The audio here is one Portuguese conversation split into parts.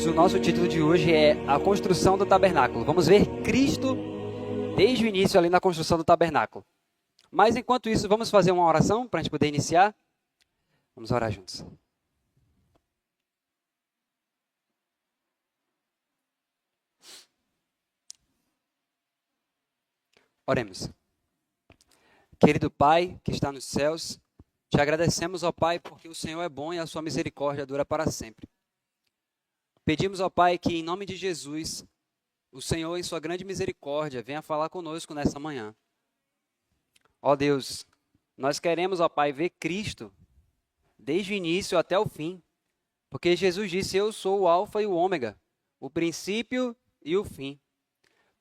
O nosso título de hoje é A Construção do Tabernáculo. Vamos ver Cristo desde o início ali na construção do tabernáculo. Mas enquanto isso, vamos fazer uma oração para a gente poder iniciar? Vamos orar juntos. Oremos. Querido Pai, que está nos céus, te agradecemos, ó Pai, porque o Senhor é bom e a sua misericórdia dura para sempre. Pedimos, ó Pai, que em nome de Jesus, o Senhor, em sua grande misericórdia, venha falar conosco nessa manhã. Ó Deus, nós queremos, ó Pai, ver Cristo desde o início até o fim, porque Jesus disse: eu sou o alfa e o ômega, o princípio e o fim.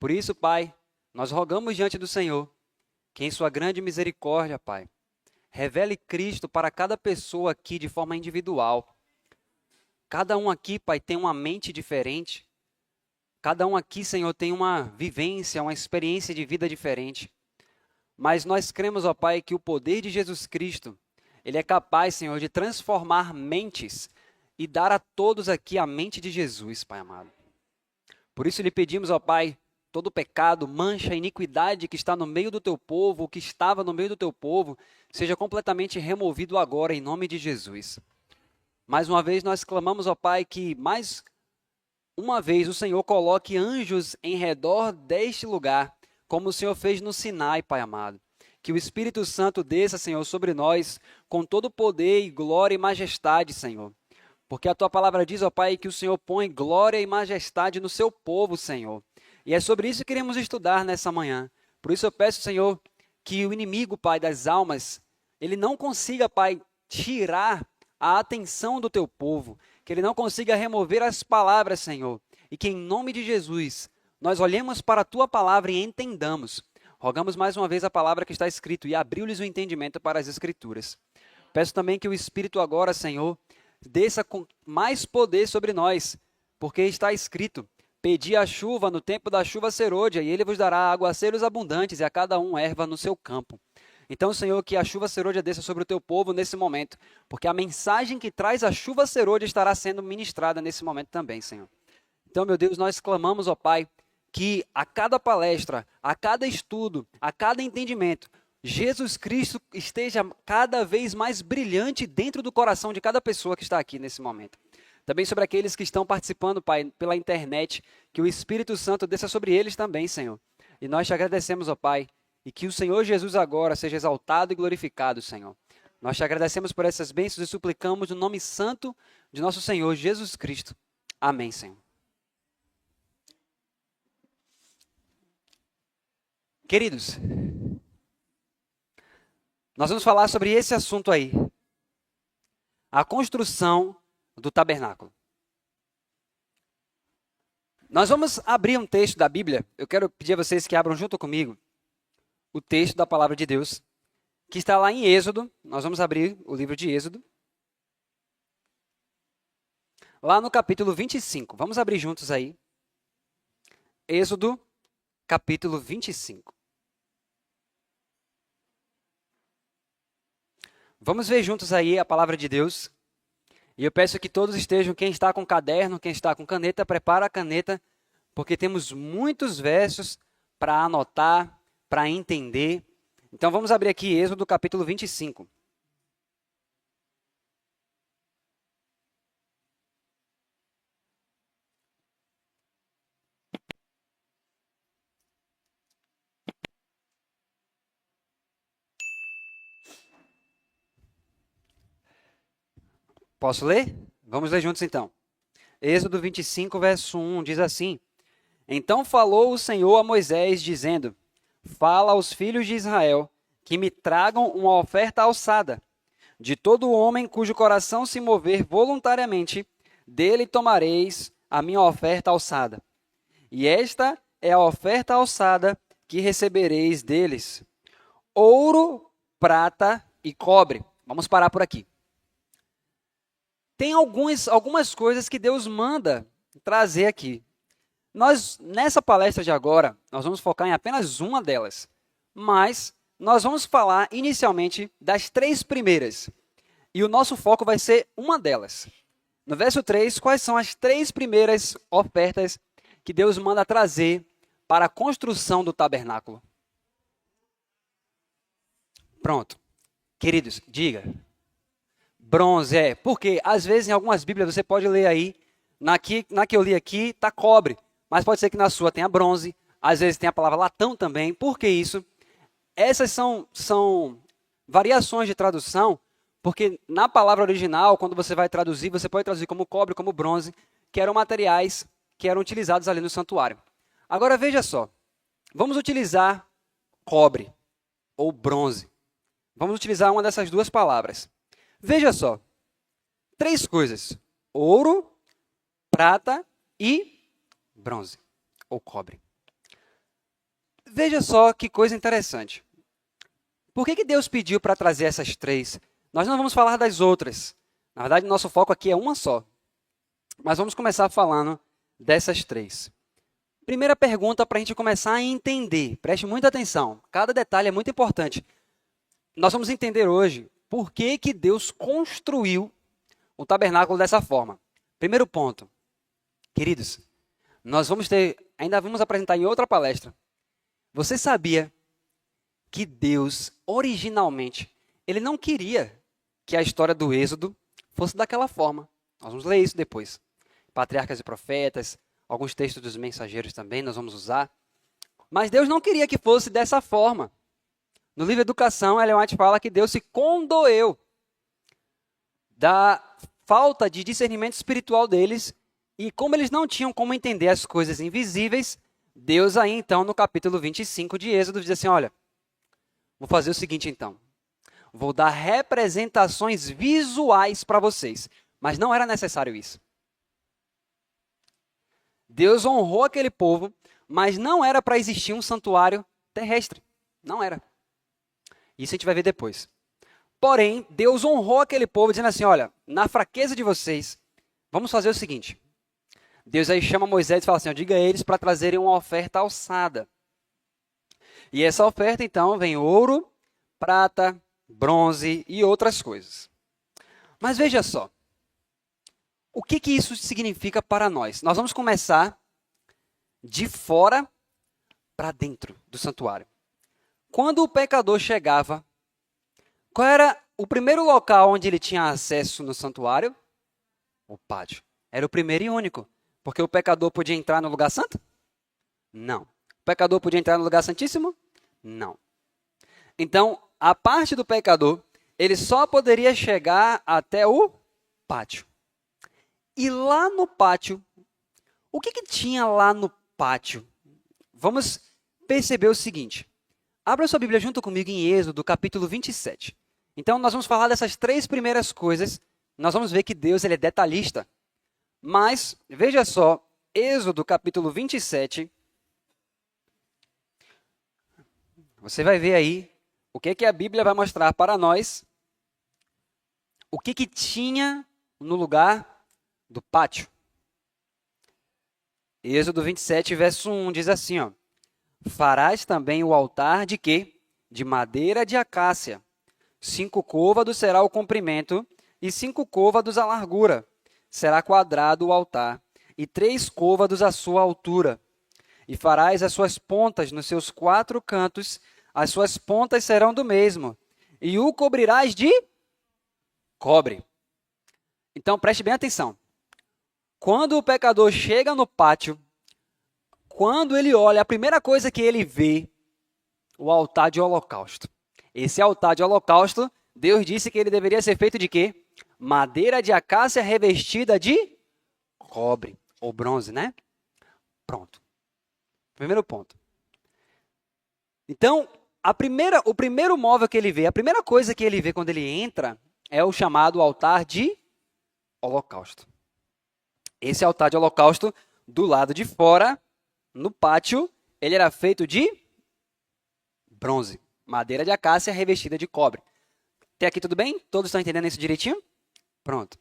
Por isso, Pai, nós rogamos diante do Senhor que em sua grande misericórdia, Pai, revele Cristo para cada pessoa aqui de forma individual. Cada um aqui, Pai, tem uma mente diferente. Cada um aqui, Senhor, tem uma vivência, uma experiência de vida diferente. Mas nós cremos, ó Pai, que o poder de Jesus Cristo, Ele é capaz, Senhor, de transformar mentes e dar a todos aqui a mente de Jesus, Pai amado. Por isso lhe pedimos, ó Pai, todo pecado, mancha, iniquidade que está no meio do teu povo, que estava no meio do teu povo, seja completamente removido agora, em nome de Jesus. Mais uma vez nós clamamos, ó Pai, que mais uma vez o Senhor coloque anjos em redor deste lugar, como o Senhor fez no Sinai, Pai amado. Que o Espírito Santo desça, Senhor, sobre nós, com todo poder e glória e majestade, Senhor. Porque a tua palavra diz, ó Pai, que o Senhor põe glória e majestade no seu povo, Senhor. E é sobre isso que queremos estudar nessa manhã. Por isso eu peço, Senhor, que o inimigo, Pai, das almas, ele não consiga, Pai, tirar a atenção do teu povo, que ele não consiga remover as palavras, Senhor, e que em nome de Jesus, nós olhemos para a tua palavra e entendamos. Rogamos mais uma vez a palavra que está escrito e abriu-lhes o entendimento para as escrituras. Peço também que o Espírito agora, Senhor, desça com mais poder sobre nós, porque está escrito: pedi a chuva no tempo da chuva serôdia, e ele vos dará aguaceiros abundantes, e a cada um erva no seu campo. Então, Senhor, que a chuva serôdia desça sobre o teu povo nesse momento, porque a mensagem que traz a chuva serôdia estará sendo ministrada nesse momento também, Senhor. Então, meu Deus, nós clamamos, ó Pai, que a cada palestra, a cada estudo, a cada entendimento, Jesus Cristo esteja cada vez mais brilhante dentro do coração de cada pessoa que está aqui nesse momento. Também sobre aqueles que estão participando, Pai, pela internet, que o Espírito Santo desça sobre eles também, Senhor. E nós te agradecemos, ó Pai, e que o Senhor Jesus agora seja exaltado e glorificado, Senhor. Nós te agradecemos por essas bênçãos e suplicamos no nome santo de nosso Senhor Jesus Cristo. Amém, Senhor. Queridos, nós vamos falar sobre esse assunto aí. A construção do tabernáculo. Nós vamos abrir um texto da Bíblia. Eu quero pedir a vocês que abram junto comigo o texto da palavra de Deus, que está lá em Êxodo. Nós vamos abrir o livro de Êxodo. Lá no capítulo 25. Vamos abrir juntos aí. Êxodo, capítulo 25. Vamos ver juntos aí a palavra de Deus. E eu peço que todos estejam, quem está com caderno, quem está com caneta, prepara a caneta, porque temos muitos versos para anotar, para entender. Então vamos abrir aqui Êxodo capítulo 25. Posso ler? Vamos ler juntos então. Êxodo 25, verso 1 diz assim: Então falou o Senhor a Moisés, dizendo: Fala aos filhos de Israel que me tragam uma oferta alçada. De todo homem cujo coração se mover voluntariamente, dele tomareis a minha oferta alçada. E esta é a oferta alçada que recebereis deles: ouro, prata e cobre. Vamos parar por aqui. Tem algumas coisas que Deus manda trazer aqui. Nós, nessa palestra de agora, nós vamos focar em apenas uma delas. Mas nós vamos falar inicialmente das 3 primeiras. E o nosso foco vai ser uma delas. No verso 3, quais são as 3 primeiras ofertas que Deus manda trazer para a construção do tabernáculo? Pronto. Queridos, diga. Bronze, porque às vezes em algumas Bíblias você pode ler aí, na que eu li aqui está cobre, mas pode ser que na sua tenha bronze, às vezes tem a palavra latão também. Por que isso? Essas são variações de tradução, porque na palavra original, quando você vai traduzir, você pode traduzir como cobre, como bronze, que eram materiais que eram utilizados ali no santuário. Agora veja só, vamos utilizar cobre ou bronze. Vamos utilizar uma dessas 2 palavras. Veja só, 3 coisas: ouro, prata e bronze, ou cobre. Veja só que coisa interessante. Por que Deus pediu para trazer essas 3? Nós não vamos falar das outras. Na verdade, nosso foco aqui é uma só. Mas vamos começar falando dessas 3. Primeira pergunta para a gente começar a entender. Preste muita atenção. Cada detalhe é muito importante. Nós vamos entender hoje por que Deus construiu o tabernáculo dessa forma. Primeiro ponto. Queridos, nós ainda vamos apresentar em outra palestra. Você sabia que Deus, originalmente, ele não queria que a história do Êxodo fosse daquela forma? Nós vamos ler isso depois. Patriarcas e profetas, alguns textos dos mensageiros também nós vamos usar. Mas Deus não queria que fosse dessa forma. No livro Educação, Ellen White fala que Deus se condoeu da falta de discernimento espiritual deles, e como eles não tinham como entender as coisas invisíveis, Deus aí então no capítulo 25 de Êxodo diz assim: olha, vou fazer o seguinte então, vou dar representações visuais para vocês, mas não era necessário isso. Deus honrou aquele povo, mas não era para existir um santuário terrestre, não era. Isso a gente vai ver depois. Porém, Deus honrou aquele povo dizendo assim: olha, na fraqueza de vocês, vamos fazer o seguinte. Deus aí chama Moisés e fala assim: diga a eles para trazerem uma oferta alçada. E essa oferta, então, vem ouro, prata, bronze e outras coisas. Mas veja só, o que isso significa para nós? Nós vamos começar de fora para dentro do santuário. Quando o pecador chegava, qual era o primeiro local onde ele tinha acesso no santuário? O pátio. Era o primeiro e único. Porque o pecador podia entrar no lugar santo? Não. O pecador podia entrar no lugar santíssimo? Não. Então, a parte do pecador, ele só poderia chegar até o pátio. E lá no pátio, o que tinha lá no pátio? Vamos perceber o seguinte. Abra sua Bíblia junto comigo em Êxodo, capítulo 27. Então, nós vamos falar dessas 3 primeiras coisas. Nós vamos ver que Deus ele é detalhista. Mas, veja só, Êxodo, capítulo 27. Você vai ver aí o que a Bíblia vai mostrar para nós. O que tinha no lugar do pátio. Êxodo 27, verso 1, diz assim, ó. Farás também o altar de quê? De madeira de acácia. 5 côvados será o comprimento e 5 côvados a largura. Será quadrado o altar e 3 côvados a sua altura. E farás as suas pontas nos seus 4 cantos, as suas pontas serão do mesmo. E o cobrirás de cobre. Então, preste bem atenção. Quando o pecador chega no pátio, quando ele olha, a primeira coisa que ele vê, o altar de holocausto. Esse altar de holocausto, Deus disse que ele deveria ser feito de quê? madeira de acácia revestida de cobre ou bronze, né? Pronto. Primeiro ponto. Então, o primeiro móvel que ele vê, a primeira coisa que ele vê quando ele entra é o chamado altar de holocausto. Esse altar de holocausto, do lado de fora, no pátio, ele era feito de bronze, madeira de acácia revestida de cobre. Até aqui tudo bem? Todos estão entendendo isso direitinho? Pronto.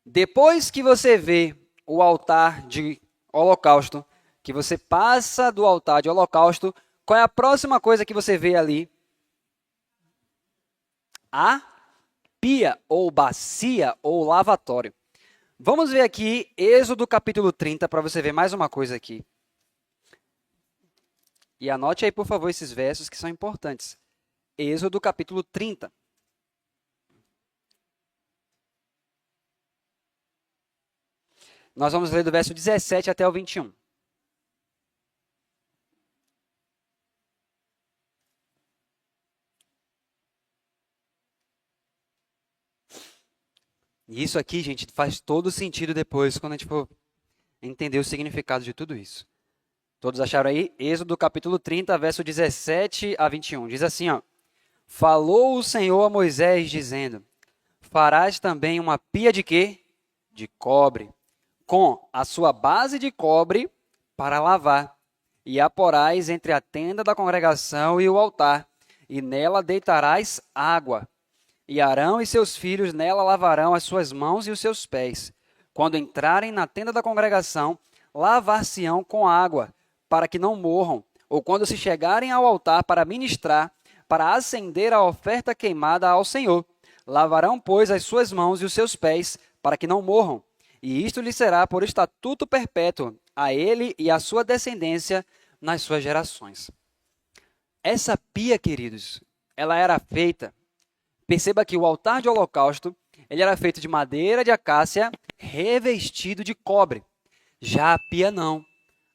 Depois que você vê o altar de holocausto, que você passa do altar de holocausto, qual é a próxima coisa que você vê ali? A pia, ou bacia, ou lavatório. Vamos ver aqui Êxodo capítulo 30, para você ver mais uma coisa aqui. E anote aí, por favor, esses versos que são importantes. Êxodo capítulo 30. Nós vamos ler do verso 17 até o 21. E isso aqui, gente, faz todo sentido depois, quando a gente for entender o significado de tudo isso. Todos acharam aí? Êxodo capítulo 30, verso 17 a 21. Diz assim, ó. Falou o Senhor a Moisés, dizendo, farás também uma pia de quê? De cobre, com a sua base de cobre para lavar. E a porás entre a tenda da congregação e o altar, e nela deitarás água. E Arão e seus filhos nela lavarão as suas mãos e os seus pés. Quando entrarem na tenda da congregação, lavar-se-ão com água, para que não morram. Ou quando se chegarem ao altar para ministrar, para acender a oferta queimada ao Senhor. Lavarão, pois, as suas mãos e os seus pés, para que não morram. E isto lhe será por estatuto perpétuo, a ele e à sua descendência nas suas gerações. Essa pia, queridos, ela era feita. Perceba que o altar de holocausto, ele era feito de madeira de acácia revestido de cobre. Já a pia não.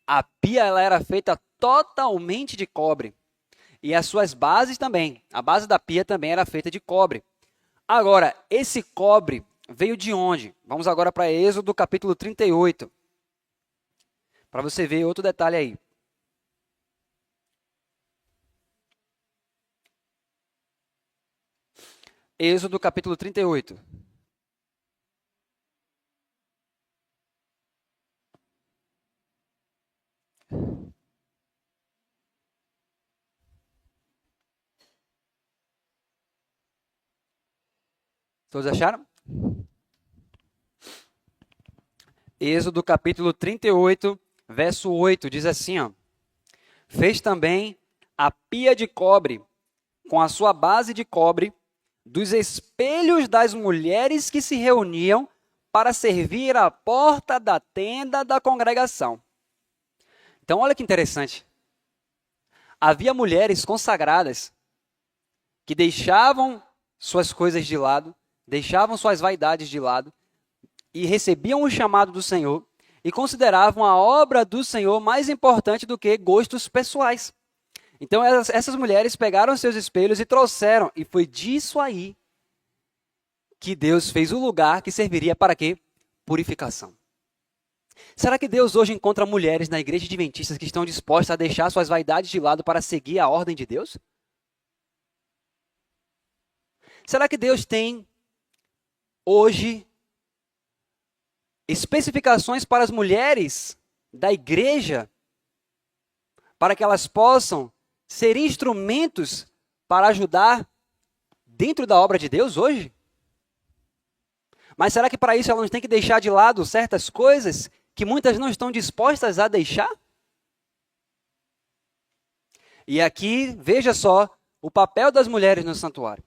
A pia ela era feita totalmente de cobre. E as suas bases também. A base da pia também era feita de cobre. Agora, esse cobre veio de onde? Vamos agora para Êxodo capítulo 38. Para você ver outro detalhe aí. Êxodo capítulo 38. Todos acharam? Êxodo capítulo 38, verso 8, diz assim, ó. Fez também a pia de cobre, com a sua base de cobre, dos espelhos das mulheres que se reuniam para servir à porta da tenda da congregação. Então, olha que interessante. Havia mulheres consagradas que deixavam suas coisas de lado, deixavam suas vaidades de lado e recebiam o chamado do Senhor e consideravam a obra do Senhor mais importante do que gostos pessoais. Então, essas mulheres pegaram seus espelhos e trouxeram, e foi disso aí que Deus fez o lugar que serviria para quê? Purificação. Será que Deus hoje encontra mulheres na igreja adventistas que estão dispostas a deixar suas vaidades de lado para seguir a ordem de Deus? Será que Deus tem hoje especificações para as mulheres da igreja para que elas possam ser instrumentos para ajudar dentro da obra de Deus hoje? Mas será que para isso elas têm que deixar de lado certas coisas que muitas não estão dispostas a deixar? E aqui, veja só, o papel das mulheres no santuário.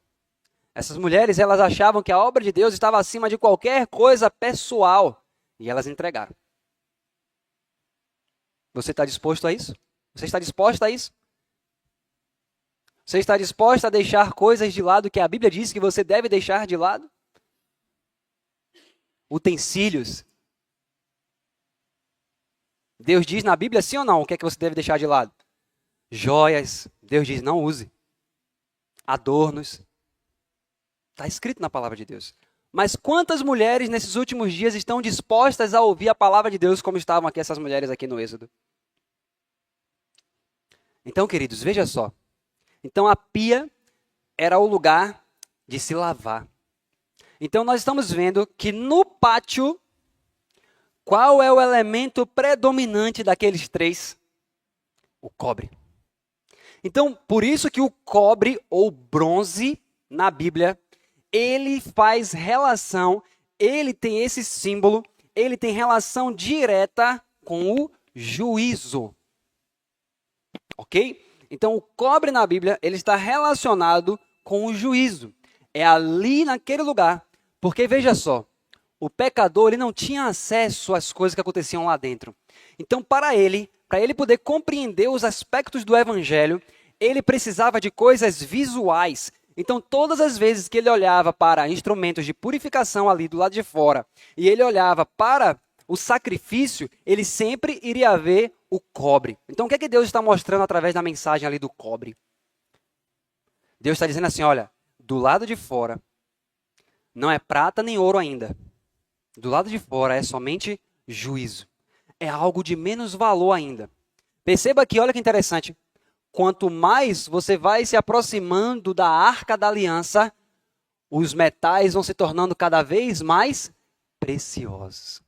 Essas mulheres, elas achavam que a obra de Deus estava acima de qualquer coisa pessoal. E elas entregaram. Você está disposto a isso? Você está disposta a isso? Você está disposta a deixar coisas de lado que a Bíblia diz que você deve deixar de lado? Utensílios. Deus diz na Bíblia sim ou não o que é que você deve deixar de lado? Joias. Deus diz não use. Adornos. Está escrito na palavra de Deus. Mas quantas mulheres nesses últimos dias estão dispostas a ouvir a palavra de Deus como estavam aqui essas mulheres aqui no Êxodo? Então, queridos, veja só. Então, a pia era o lugar de se lavar. Então, nós estamos vendo que no pátio, qual é o elemento predominante daqueles três? O cobre. Então, por isso que o cobre ou bronze na Bíblia, ele faz relação, ele tem esse símbolo, ele tem relação direta com o juízo. Ok? Então, o cobre na Bíblia, ele está relacionado com o juízo. É ali naquele lugar. Porque, veja só, o pecador ele não tinha acesso às coisas que aconteciam lá dentro. Então, para ele poder compreender os aspectos do evangelho, ele precisava de coisas visuais. Então, todas as vezes que ele olhava para instrumentos de purificação ali do lado de fora, e ele olhava para o sacrifício, ele sempre iria ver o cobre. Então, o que é que Deus está mostrando através da mensagem ali do cobre? Deus está dizendo assim, olha, do lado de fora, não é prata nem ouro ainda. Do lado de fora é somente juízo. É algo de menos valor ainda. Perceba aqui, olha que interessante. Quanto mais você vai se aproximando da Arca da Aliança, os metais vão se tornando cada vez mais preciosos.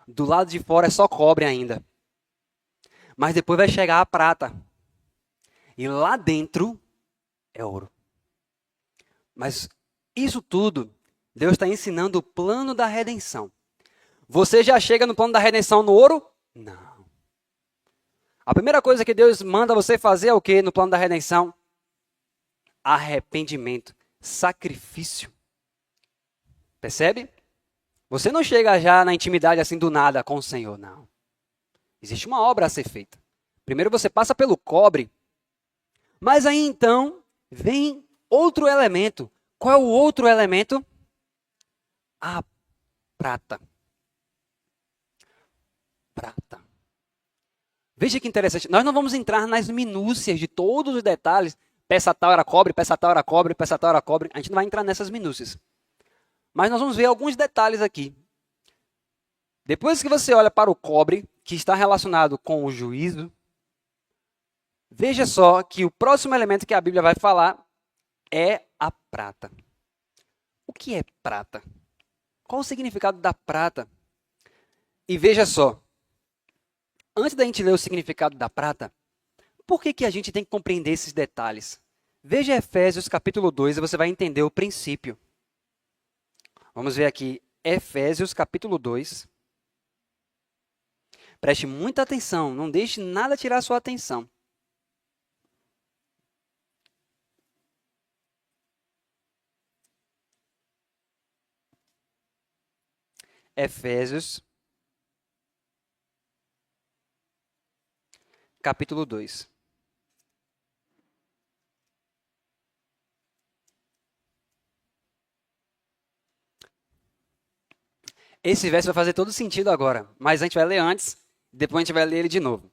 Do lado de fora é só cobre ainda. Mas depois vai chegar a prata. E lá dentro é ouro. Mas isso tudo, Deus está ensinando o plano da redenção. Você já chega no plano da redenção no ouro? Não. A primeira coisa que Deus manda você fazer é o quê no plano da redenção? Arrependimento, sacrifício. Percebe? Você não chega já na intimidade assim do nada com o Senhor, não. Existe uma obra a ser feita. Primeiro você passa pelo cobre, mas aí então vem outro elemento. Qual é o outro elemento? A prata. Prata. Veja que interessante. Nós não vamos entrar nas minúcias de todos os detalhes. Peça tal era cobre, peça tal era cobre, peça tal era cobre. A gente não vai entrar nessas minúcias. Mas nós vamos ver alguns detalhes aqui. Depois que você olha para o cobre, que está relacionado com o juízo, veja só que o próximo elemento que a Bíblia vai falar é a prata. O que é prata? Qual o significado da prata? E veja só, antes da gente ler o significado da prata, por que a gente tem que compreender esses detalhes? Veja Efésios capítulo 2 e você vai entender o princípio. Vamos ver aqui, Efésios capítulo 2. Preste muita atenção, não deixe nada tirar a sua atenção. Efésios capítulo 2. Esse verso vai fazer todo sentido agora, mas a gente vai ler antes, depois a gente vai ler ele de novo.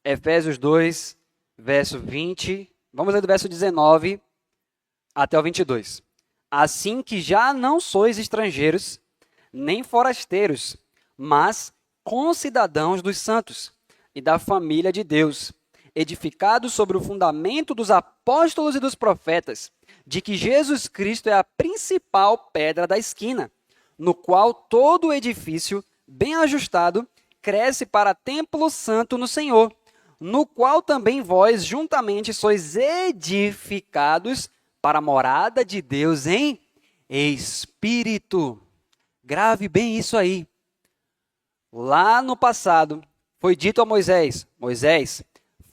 Efésios 2, verso 20, vamos ler do verso 19 até o 22. Assim que já não sois estrangeiros, nem forasteiros, mas concidadãos dos santos e da família de Deus, edificados sobre o fundamento dos apóstolos e dos profetas, de que Jesus Cristo é a principal pedra da esquina, no qual todo o edifício, bem ajustado, cresce para templo santo no Senhor, no qual também vós juntamente sois edificados para a morada de Deus em Espírito. Grave bem isso aí. Lá no passado, foi dito a Moisés, Moisés,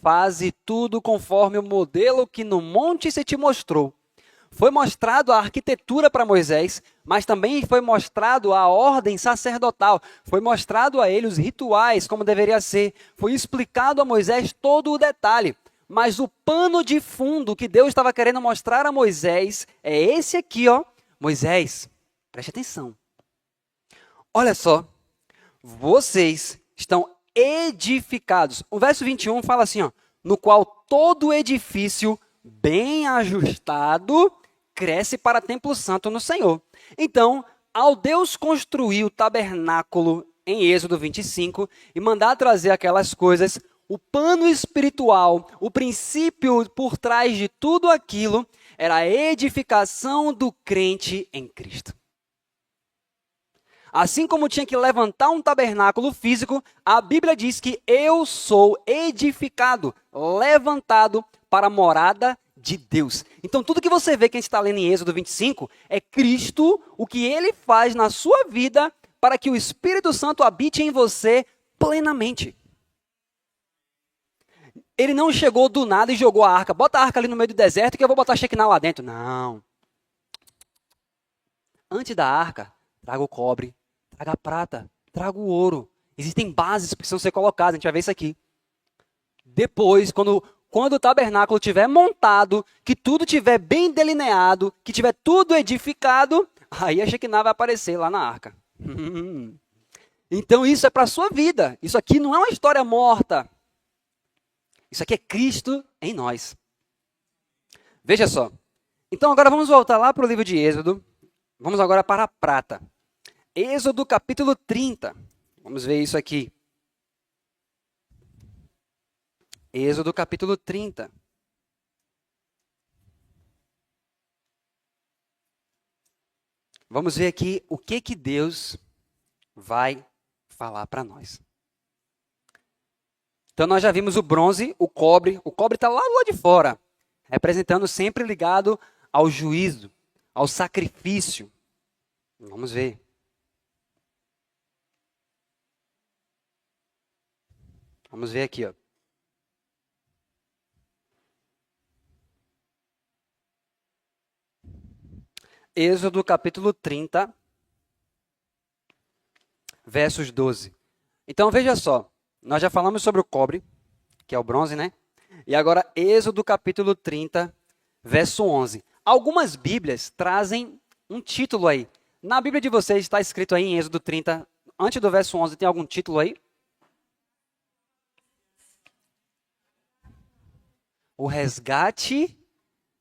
faze tudo conforme o modelo que no monte se te mostrou. Foi mostrado a arquitetura para Moisés, mas também foi mostrado a ordem sacerdotal. Foi mostrado a ele os rituais, como deveria ser. Foi explicado a Moisés todo o detalhe. Mas o pano de fundo que Deus estava querendo mostrar a Moisés é esse aqui, ó. Moisés, preste atenção. Olha só, vocês estão edificados. O verso 21 fala assim, ó, no qual todo edifício bem ajustado cresce para templo santo no Senhor. Então, ao Deus construir o tabernáculo em Êxodo 25 e mandar trazer aquelas coisas, o pano espiritual, o princípio por trás de tudo aquilo, era a edificação do crente em Cristo. Assim como tinha que levantar um tabernáculo físico, a Bíblia diz que eu sou edificado, levantado para a morada de Deus. Então, tudo que você vê que a gente está lendo em Êxodo 25 é Cristo, o que ele faz na sua vida para que o Espírito Santo habite em você plenamente. Ele não chegou do nada e jogou a arca. Bota a arca ali no meio do deserto que eu vou botar a Shekinah lá dentro. Não. Antes da arca, traga o cobre, traga a prata, traga o ouro. Existem bases que precisam ser colocadas. A gente vai ver isso aqui. Depois, quando o tabernáculo estiver montado, que tudo estiver bem delineado, que estiver tudo edificado, aí a Shekinah vai aparecer lá na arca. Então isso é para a sua vida. Isso aqui não é uma história morta. Isso aqui é Cristo em nós. Veja só. Então agora vamos voltar lá para o livro de Êxodo. Vamos agora para a prata. Êxodo capítulo 30. Vamos ver isso aqui. Êxodo capítulo 30. Vamos ver aqui o que Deus vai falar para nós. Então nós já vimos o bronze, o cobre. O cobre está lá do lado de fora, representando sempre ligado ao juízo, ao sacrifício. Vamos ver. Vamos ver aqui, ó. Êxodo capítulo 30, versos 12. Então veja só, nós já falamos sobre o cobre, que é o bronze, né? E agora Êxodo capítulo 30, verso 11. Algumas Bíblias trazem um título aí. Na Bíblia de vocês está escrito aí em Êxodo 30, antes do verso 11, tem algum título aí? O resgate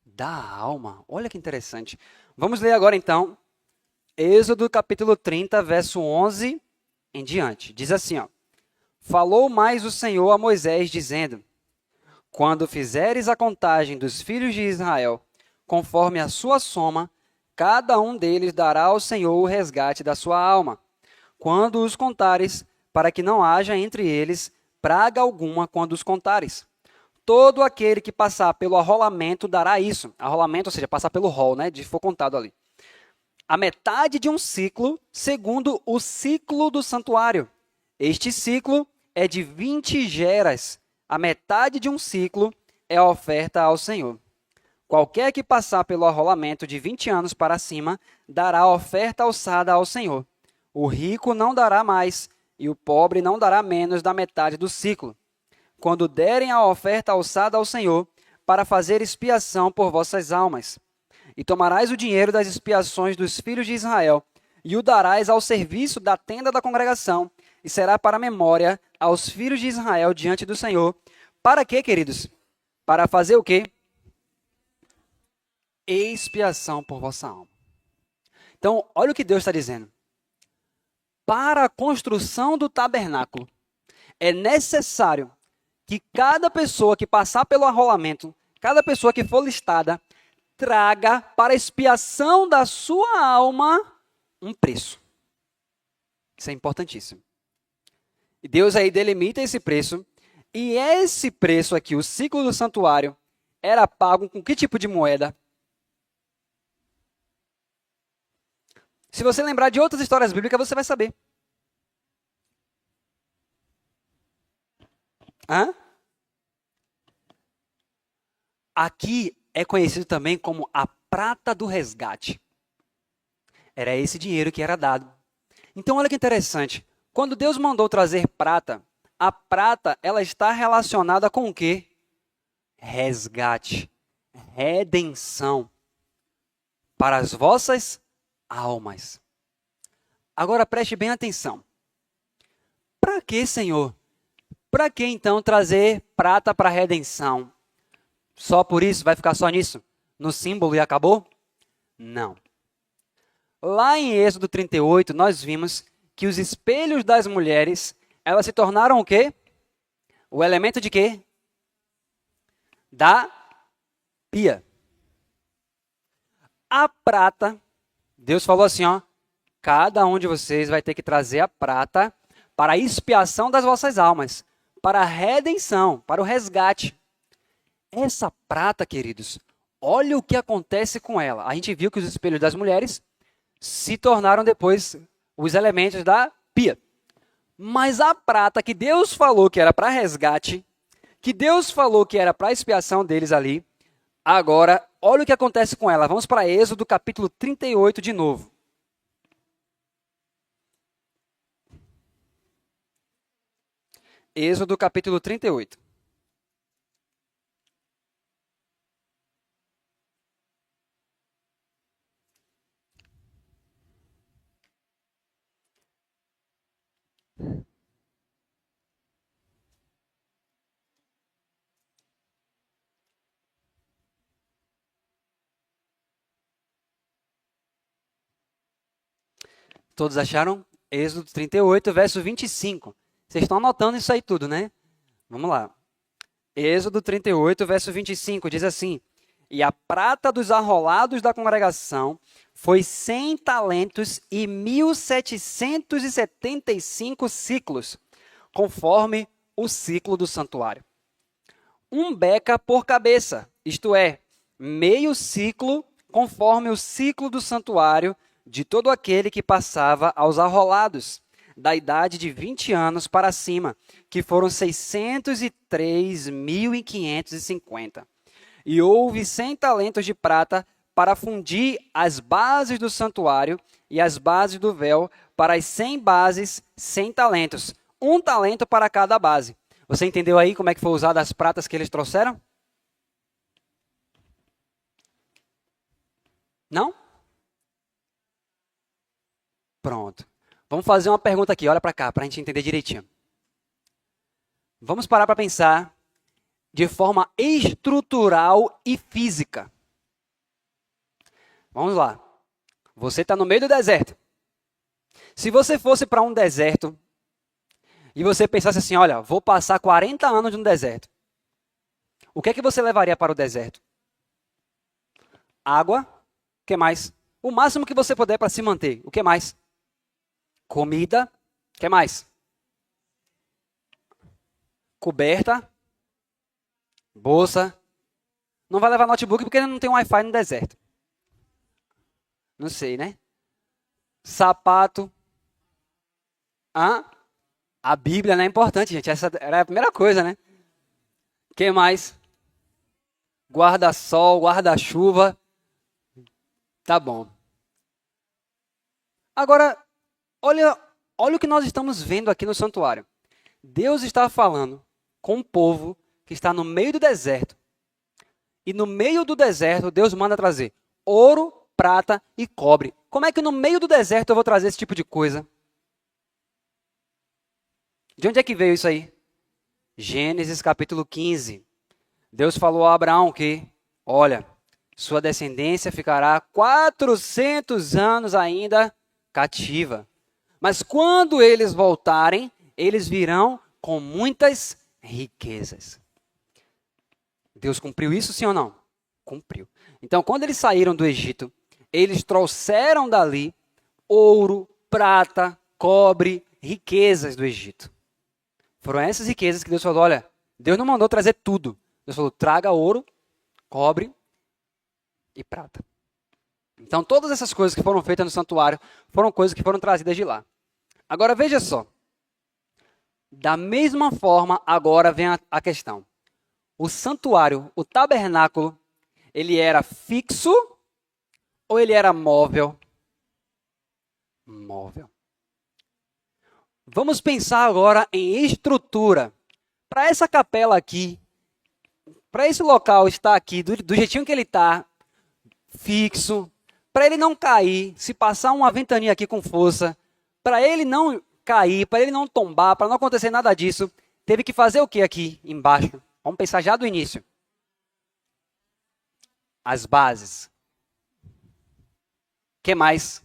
da alma. Olha que interessante. Vamos ler agora então, Êxodo capítulo 30, verso 11 em diante. Diz assim, ó. Falou mais o Senhor a Moisés, dizendo: quando fizeres a contagem dos filhos de Israel, conforme a sua soma, cada um deles dará ao Senhor o resgate da sua alma. Quando os contares, para que não haja entre eles praga alguma quando os contares. Todo aquele que passar pelo arrolamento dará isso. Arrolamento, ou seja, passar pelo rol, né? De for contado ali. A metade de um ciclo, segundo o ciclo do santuário. Este ciclo é de 20 geras. A metade de um ciclo é a oferta ao Senhor. Qualquer que passar pelo arrolamento de 20 anos para cima, dará a oferta alçada ao Senhor. O rico não dará mais, e o pobre não dará menos da metade do ciclo. Quando derem a oferta alçada ao Senhor, para fazer expiação por vossas almas. E tomarás o dinheiro das expiações dos filhos de Israel, e o darás ao serviço da tenda da congregação, e será para memória aos filhos de Israel diante do Senhor. Para quê, queridos? Para fazer o quê? Expiação por vossa alma. Então, olha o que Deus está dizendo. Para a construção do tabernáculo, é necessário que cada pessoa que passar pelo arrolamento, cada pessoa que for listada, traga para a expiação da sua alma um preço. Isso é importantíssimo. E Deus aí delimita esse preço, e esse preço aqui, o ciclo do santuário, era pago com que tipo de moeda? Se você lembrar de outras histórias bíblicas, você vai saber. Hã? Aqui é conhecido também como a prata do resgate. Era esse dinheiro que era dado. Então, olha que interessante. Quando Deus mandou trazer prata, a prata ela está relacionada com o quê? Resgate, redenção para as vossas almas. Agora preste bem atenção. Para que, Senhor? Para que então trazer prata para a redenção? Só por isso? Vai ficar só nisso? No símbolo e acabou? Não. Lá em Êxodo 38, nós vimos que os espelhos das mulheres, elas se tornaram o quê? O elemento de quê? Da pia. A prata, Deus falou assim, ó, cada um de vocês vai ter que trazer a prata para a expiação das vossas almas, para a redenção, para o resgate. Essa prata, queridos, olha o que acontece com ela. A gente viu que os espelhos das mulheres se tornaram depois os elementos da pia. Mas a prata que Deus falou que era para resgate, que Deus falou que era para a expiação deles ali, agora, olha o que acontece com ela. Vamos para Êxodo capítulo 38 de novo. Êxodo capítulo 38. Todos acharam? Êxodo 38, verso 25. Vocês estão anotando isso aí tudo, né? Vamos lá. Êxodo 38, verso 25, diz assim: E a prata dos arrolados da congregação foi 100 talentos e 1.775 ciclos, conforme o ciclo do santuário. Um beca por cabeça, isto é, meio ciclo, conforme o ciclo do santuário de todo aquele que passava aos arrolados, da idade de 20 anos para cima, que foram 603.550. E houve 100 talentos de prata para fundir as bases do santuário e as bases do véu, para as 100 bases, 100 talentos. Um talento para cada base. Você entendeu aí como é que foi usado as pratas que eles trouxeram? Não? Pronto. Vamos fazer uma pergunta aqui, olha para cá, para a gente entender direitinho. Vamos parar para pensar de forma estrutural e física. Vamos lá. Você está no meio do deserto. Se você fosse para um deserto e você pensasse assim, olha, vou passar 40 anos no deserto. O que é que você levaria para o deserto? Água. O que mais? O máximo que você puder para se manter. O que mais? Comida. O que mais? Coberta. Bolsa. Não vai levar notebook porque não tem Wi-Fi no deserto. Não sei, né? Sapato. Hã? A Bíblia não é importante, gente. Essa era a primeira coisa, né? O que mais? Guarda-sol, guarda-chuva. Tá bom. Agora, olha o que nós estamos vendo aqui no santuário. Deus está falando com um povo que está no meio do deserto. E no meio do deserto, Deus manda trazer ouro, prata e cobre. Como é que no meio do deserto eu vou trazer esse tipo de coisa? De onde é que veio isso aí? Gênesis capítulo 15. Deus falou a Abraão que, olha, sua descendência ficará 400 anos ainda cativa. Mas quando eles voltarem, eles virão com muitas riquezas. Deus cumpriu isso, sim ou não? Cumpriu. Então, quando eles saíram do Egito, eles trouxeram dali ouro, prata, cobre, riquezas do Egito. Foram essas riquezas que Deus falou, olha, Deus não mandou trazer tudo. Deus falou, traga ouro, cobre e prata. Então, todas essas coisas que foram feitas no santuário foram coisas que foram trazidas de lá. Agora, veja só. Da mesma forma, agora vem a questão. O santuário, o tabernáculo, ele era fixo ou ele era móvel? Móvel. Vamos pensar agora em estrutura. Para essa capela aqui, para esse local estar aqui do jeitinho que ele está, fixo, para ele não cair, se passar uma ventania aqui com força, para ele não cair, para ele não tombar, para não acontecer nada disso, teve que fazer o que aqui embaixo? Vamos pensar já do início. As bases. O que mais?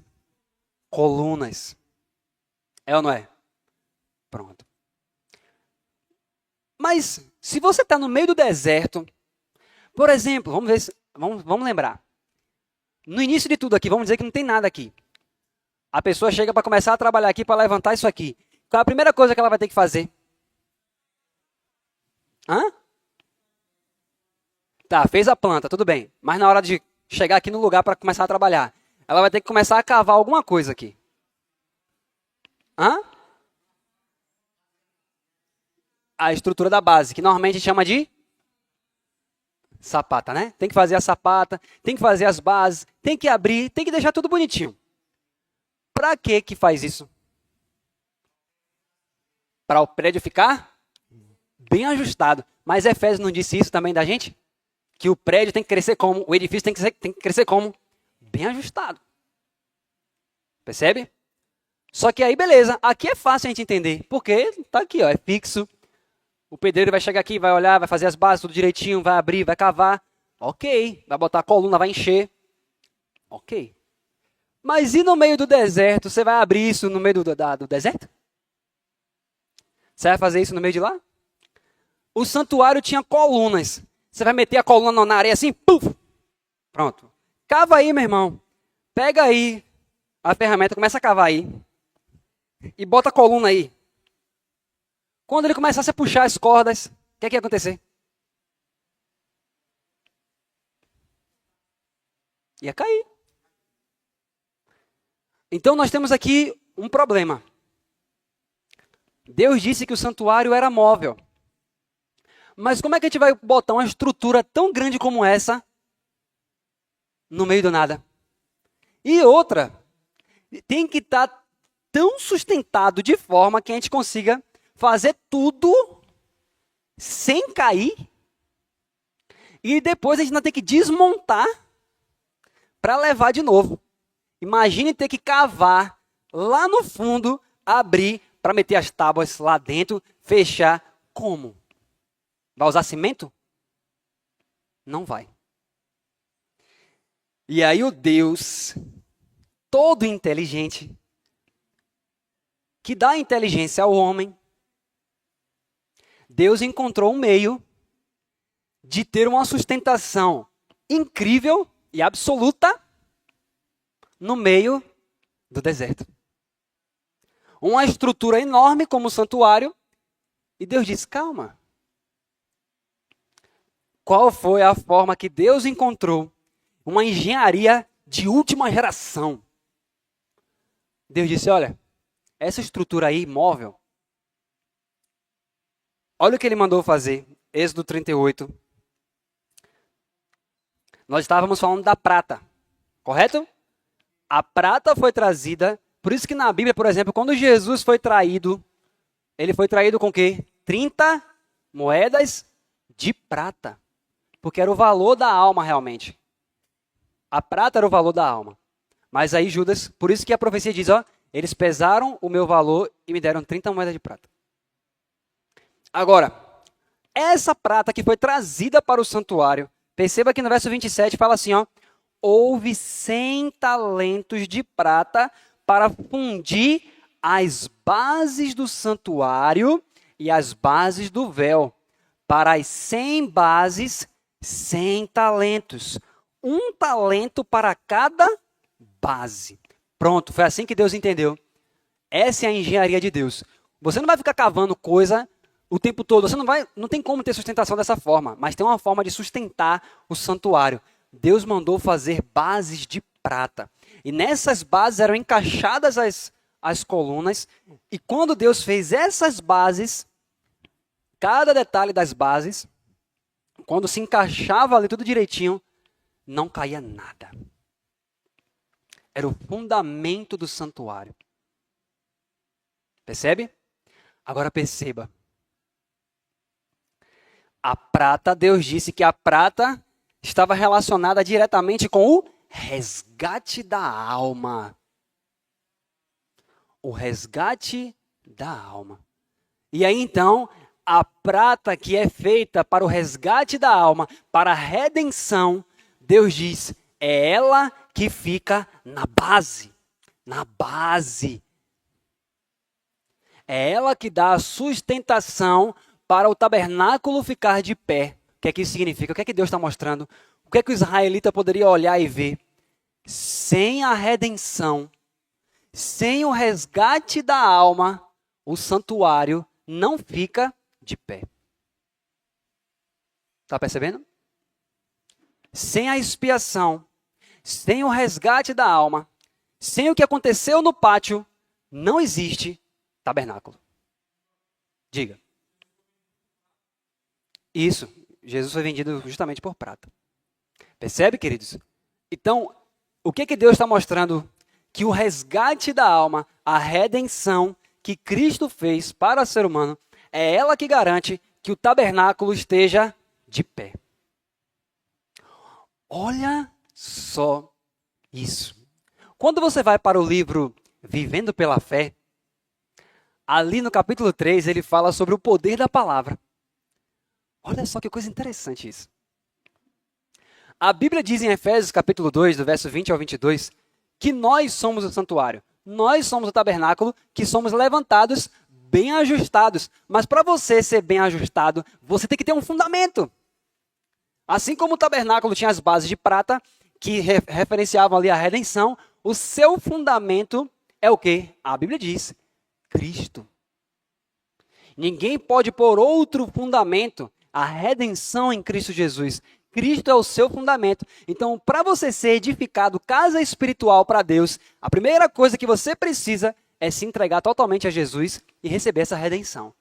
colunas. É ou não é? Pronto. Mas, se você está no meio do deserto, por exemplo, vamos lembrar. No início de tudo aqui, vamos dizer que não tem nada aqui. A pessoa chega para começar a trabalhar aqui, para levantar isso aqui. Qual é a primeira coisa que ela vai ter que fazer? Hã? Tá, fez a planta, tudo bem. Mas na hora de chegar aqui no lugar para começar a trabalhar, ela vai ter que começar a cavar alguma coisa aqui. Hã? A estrutura da base, que normalmente a gente chama de sapata, né? Tem que fazer a sapata, tem que fazer as bases, tem que abrir, tem que deixar tudo bonitinho. Para que faz isso? Para o prédio ficar bem ajustado. Mas Efésios não disse isso também da gente? Que o prédio tem que crescer como? O edifício tem que crescer como? Bem ajustado. Percebe? Só que aí, beleza. Aqui é fácil a gente entender. Porque tá aqui, ó, é fixo. O pedreiro vai chegar aqui, vai olhar, vai fazer as bases tudo direitinho, vai abrir, vai cavar. Ok. Vai botar a coluna, vai encher. Ok. Mas e no meio do deserto? Você vai abrir isso no meio do deserto? Você vai fazer isso no meio de lá? O santuário tinha colunas. Você vai meter a coluna na areia assim, puf! Pronto. Cava aí, meu irmão. Pega aí a ferramenta, começa a cavar aí. E bota a coluna aí. Quando ele começasse a puxar as cordas, o que ia acontecer? Ia cair. Então nós temos aqui um problema. Deus disse que o santuário era móvel. Mas como é que a gente vai botar uma estrutura tão grande como essa no meio do nada? E outra, tem que estar tão sustentado de forma que a gente consiga fazer tudo sem cair. E depois a gente não tem que desmontar para levar de novo. Imagine ter que cavar lá no fundo, abrir para meter as tábuas lá dentro, fechar. Como? Vai usar cimento? Não vai. E aí o Deus, todo inteligente, que dá inteligência ao homem, Deus encontrou um meio de ter uma sustentação incrível e absoluta no meio do deserto. Uma estrutura enorme como o santuário, e Deus disse, calma. Qual foi a forma que Deus encontrou? Uma engenharia de última geração. Deus disse, olha, essa estrutura aí, móvel, olha o que ele mandou fazer. Êxodo 38. Nós estávamos falando da prata, correto? A prata foi trazida, por isso que na Bíblia, por exemplo, quando Jesus foi traído, ele foi traído com o quê? 30 moedas de prata. Porque era o valor da alma realmente. A prata era o valor da alma. Mas aí Judas, por isso que a profecia diz, ó, eles pesaram o meu valor e me deram 30 moedas de prata. Agora, essa prata que foi trazida para o santuário, perceba que no verso 27 fala assim, ó, houve 100 talentos de prata para fundir as bases do santuário e as bases do véu. Para as 100 bases, 100 talentos. 1 talento para cada base. Pronto, foi assim que Deus entendeu. Essa é a engenharia de Deus. Você não vai ficar cavando coisa o tempo todo. Você não tem como ter sustentação dessa forma, mas tem uma forma de sustentar o santuário. Deus mandou fazer bases de prata. E nessas bases eram encaixadas as colunas. E quando Deus fez essas bases, cada detalhe das bases, quando se encaixava ali tudo direitinho, não caía nada. Era o fundamento do santuário. Percebe? Agora perceba. A prata, Deus disse que a prata estava relacionada diretamente com o resgate da alma. O resgate da alma. E aí então, a prata que é feita para o resgate da alma, para a redenção, Deus diz, é ela que fica na base. na base. É ela que dá a sustentação para o tabernáculo ficar de pé. O que é que isso significa? O que é que Deus está mostrando? O que é que o israelita poderia olhar e ver? Sem a redenção, sem o resgate da alma, o santuário não fica de pé. Está percebendo? Sem a expiação, sem o resgate da alma, sem o que aconteceu no pátio, não existe tabernáculo. Diga. Isso. Jesus foi vendido justamente por prata. Percebe, queridos? Então, o que Deus está mostrando? Que o resgate da alma, a redenção que Cristo fez para o ser humano, é ela que garante que o tabernáculo esteja de pé. Olha só isso. Quando você vai para o livro Vivendo pela Fé, ali no capítulo 3, ele fala sobre o poder da palavra. Olha só que coisa interessante isso. A Bíblia diz em Efésios capítulo 2, do verso 20 ao 22, que nós somos o santuário. Nós somos o tabernáculo que somos levantados, bem ajustados. Mas para você ser bem ajustado, você tem que ter um fundamento. Assim como o tabernáculo tinha as bases de prata, que referenciavam ali a redenção, o seu fundamento é o quê? A Bíblia diz, Cristo. Ninguém pode pôr outro fundamento, a redenção em Cristo Jesus. Cristo é o seu fundamento. Então, para você ser edificado casa espiritual para Deus, a primeira coisa que você precisa é se entregar totalmente a Jesus e receber essa redenção.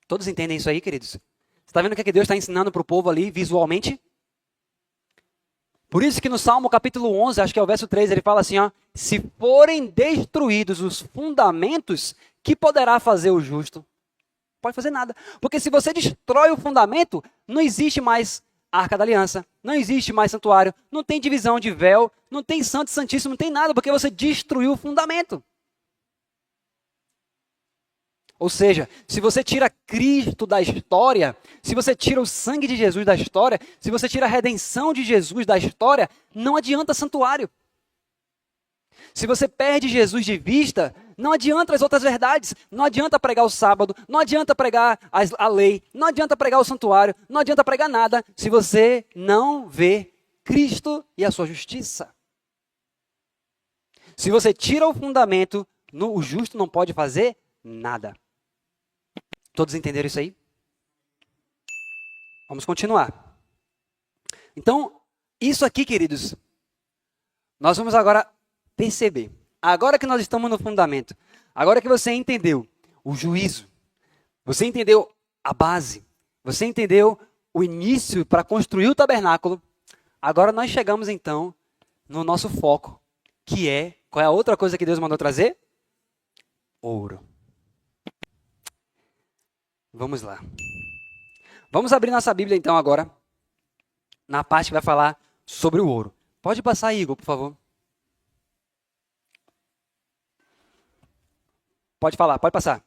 Todos entendem isso aí, queridos? Você está vendo o que Deus está ensinando para o povo ali visualmente? Por isso que no Salmo capítulo 11, acho que é o verso 3, ele fala assim, ó, se forem destruídos os fundamentos, que poderá fazer o justo? Não pode fazer nada. Porque se você destrói o fundamento, não existe mais Arca da Aliança, não existe mais santuário, não tem divisão de véu, não tem santo e santíssimo, não tem nada, porque você destruiu o fundamento. Ou seja, se você tira Cristo da história, se você tira o sangue de Jesus da história, se você tira a redenção de Jesus da história, não adianta santuário. Se você perde Jesus de vista, não adianta as outras verdades, não adianta pregar o sábado, não adianta pregar a lei, não adianta pregar o santuário, não adianta pregar nada, se você não vê Cristo e a sua justiça. Se você tira o fundamento, o justo não pode fazer nada. Todos entenderam isso aí? Vamos continuar. Então, isso aqui, queridos, nós vamos agora perceber. Agora que nós estamos no fundamento, agora que você entendeu o juízo, você entendeu a base, você entendeu o início para construir o tabernáculo, agora nós chegamos então no nosso foco, que é, qual é a outra coisa que Deus mandou trazer? Ouro. Vamos lá. Vamos abrir nossa Bíblia então agora, na parte que vai falar sobre o ouro. Pode passar, Igor, por favor. Pode falar, pode passar.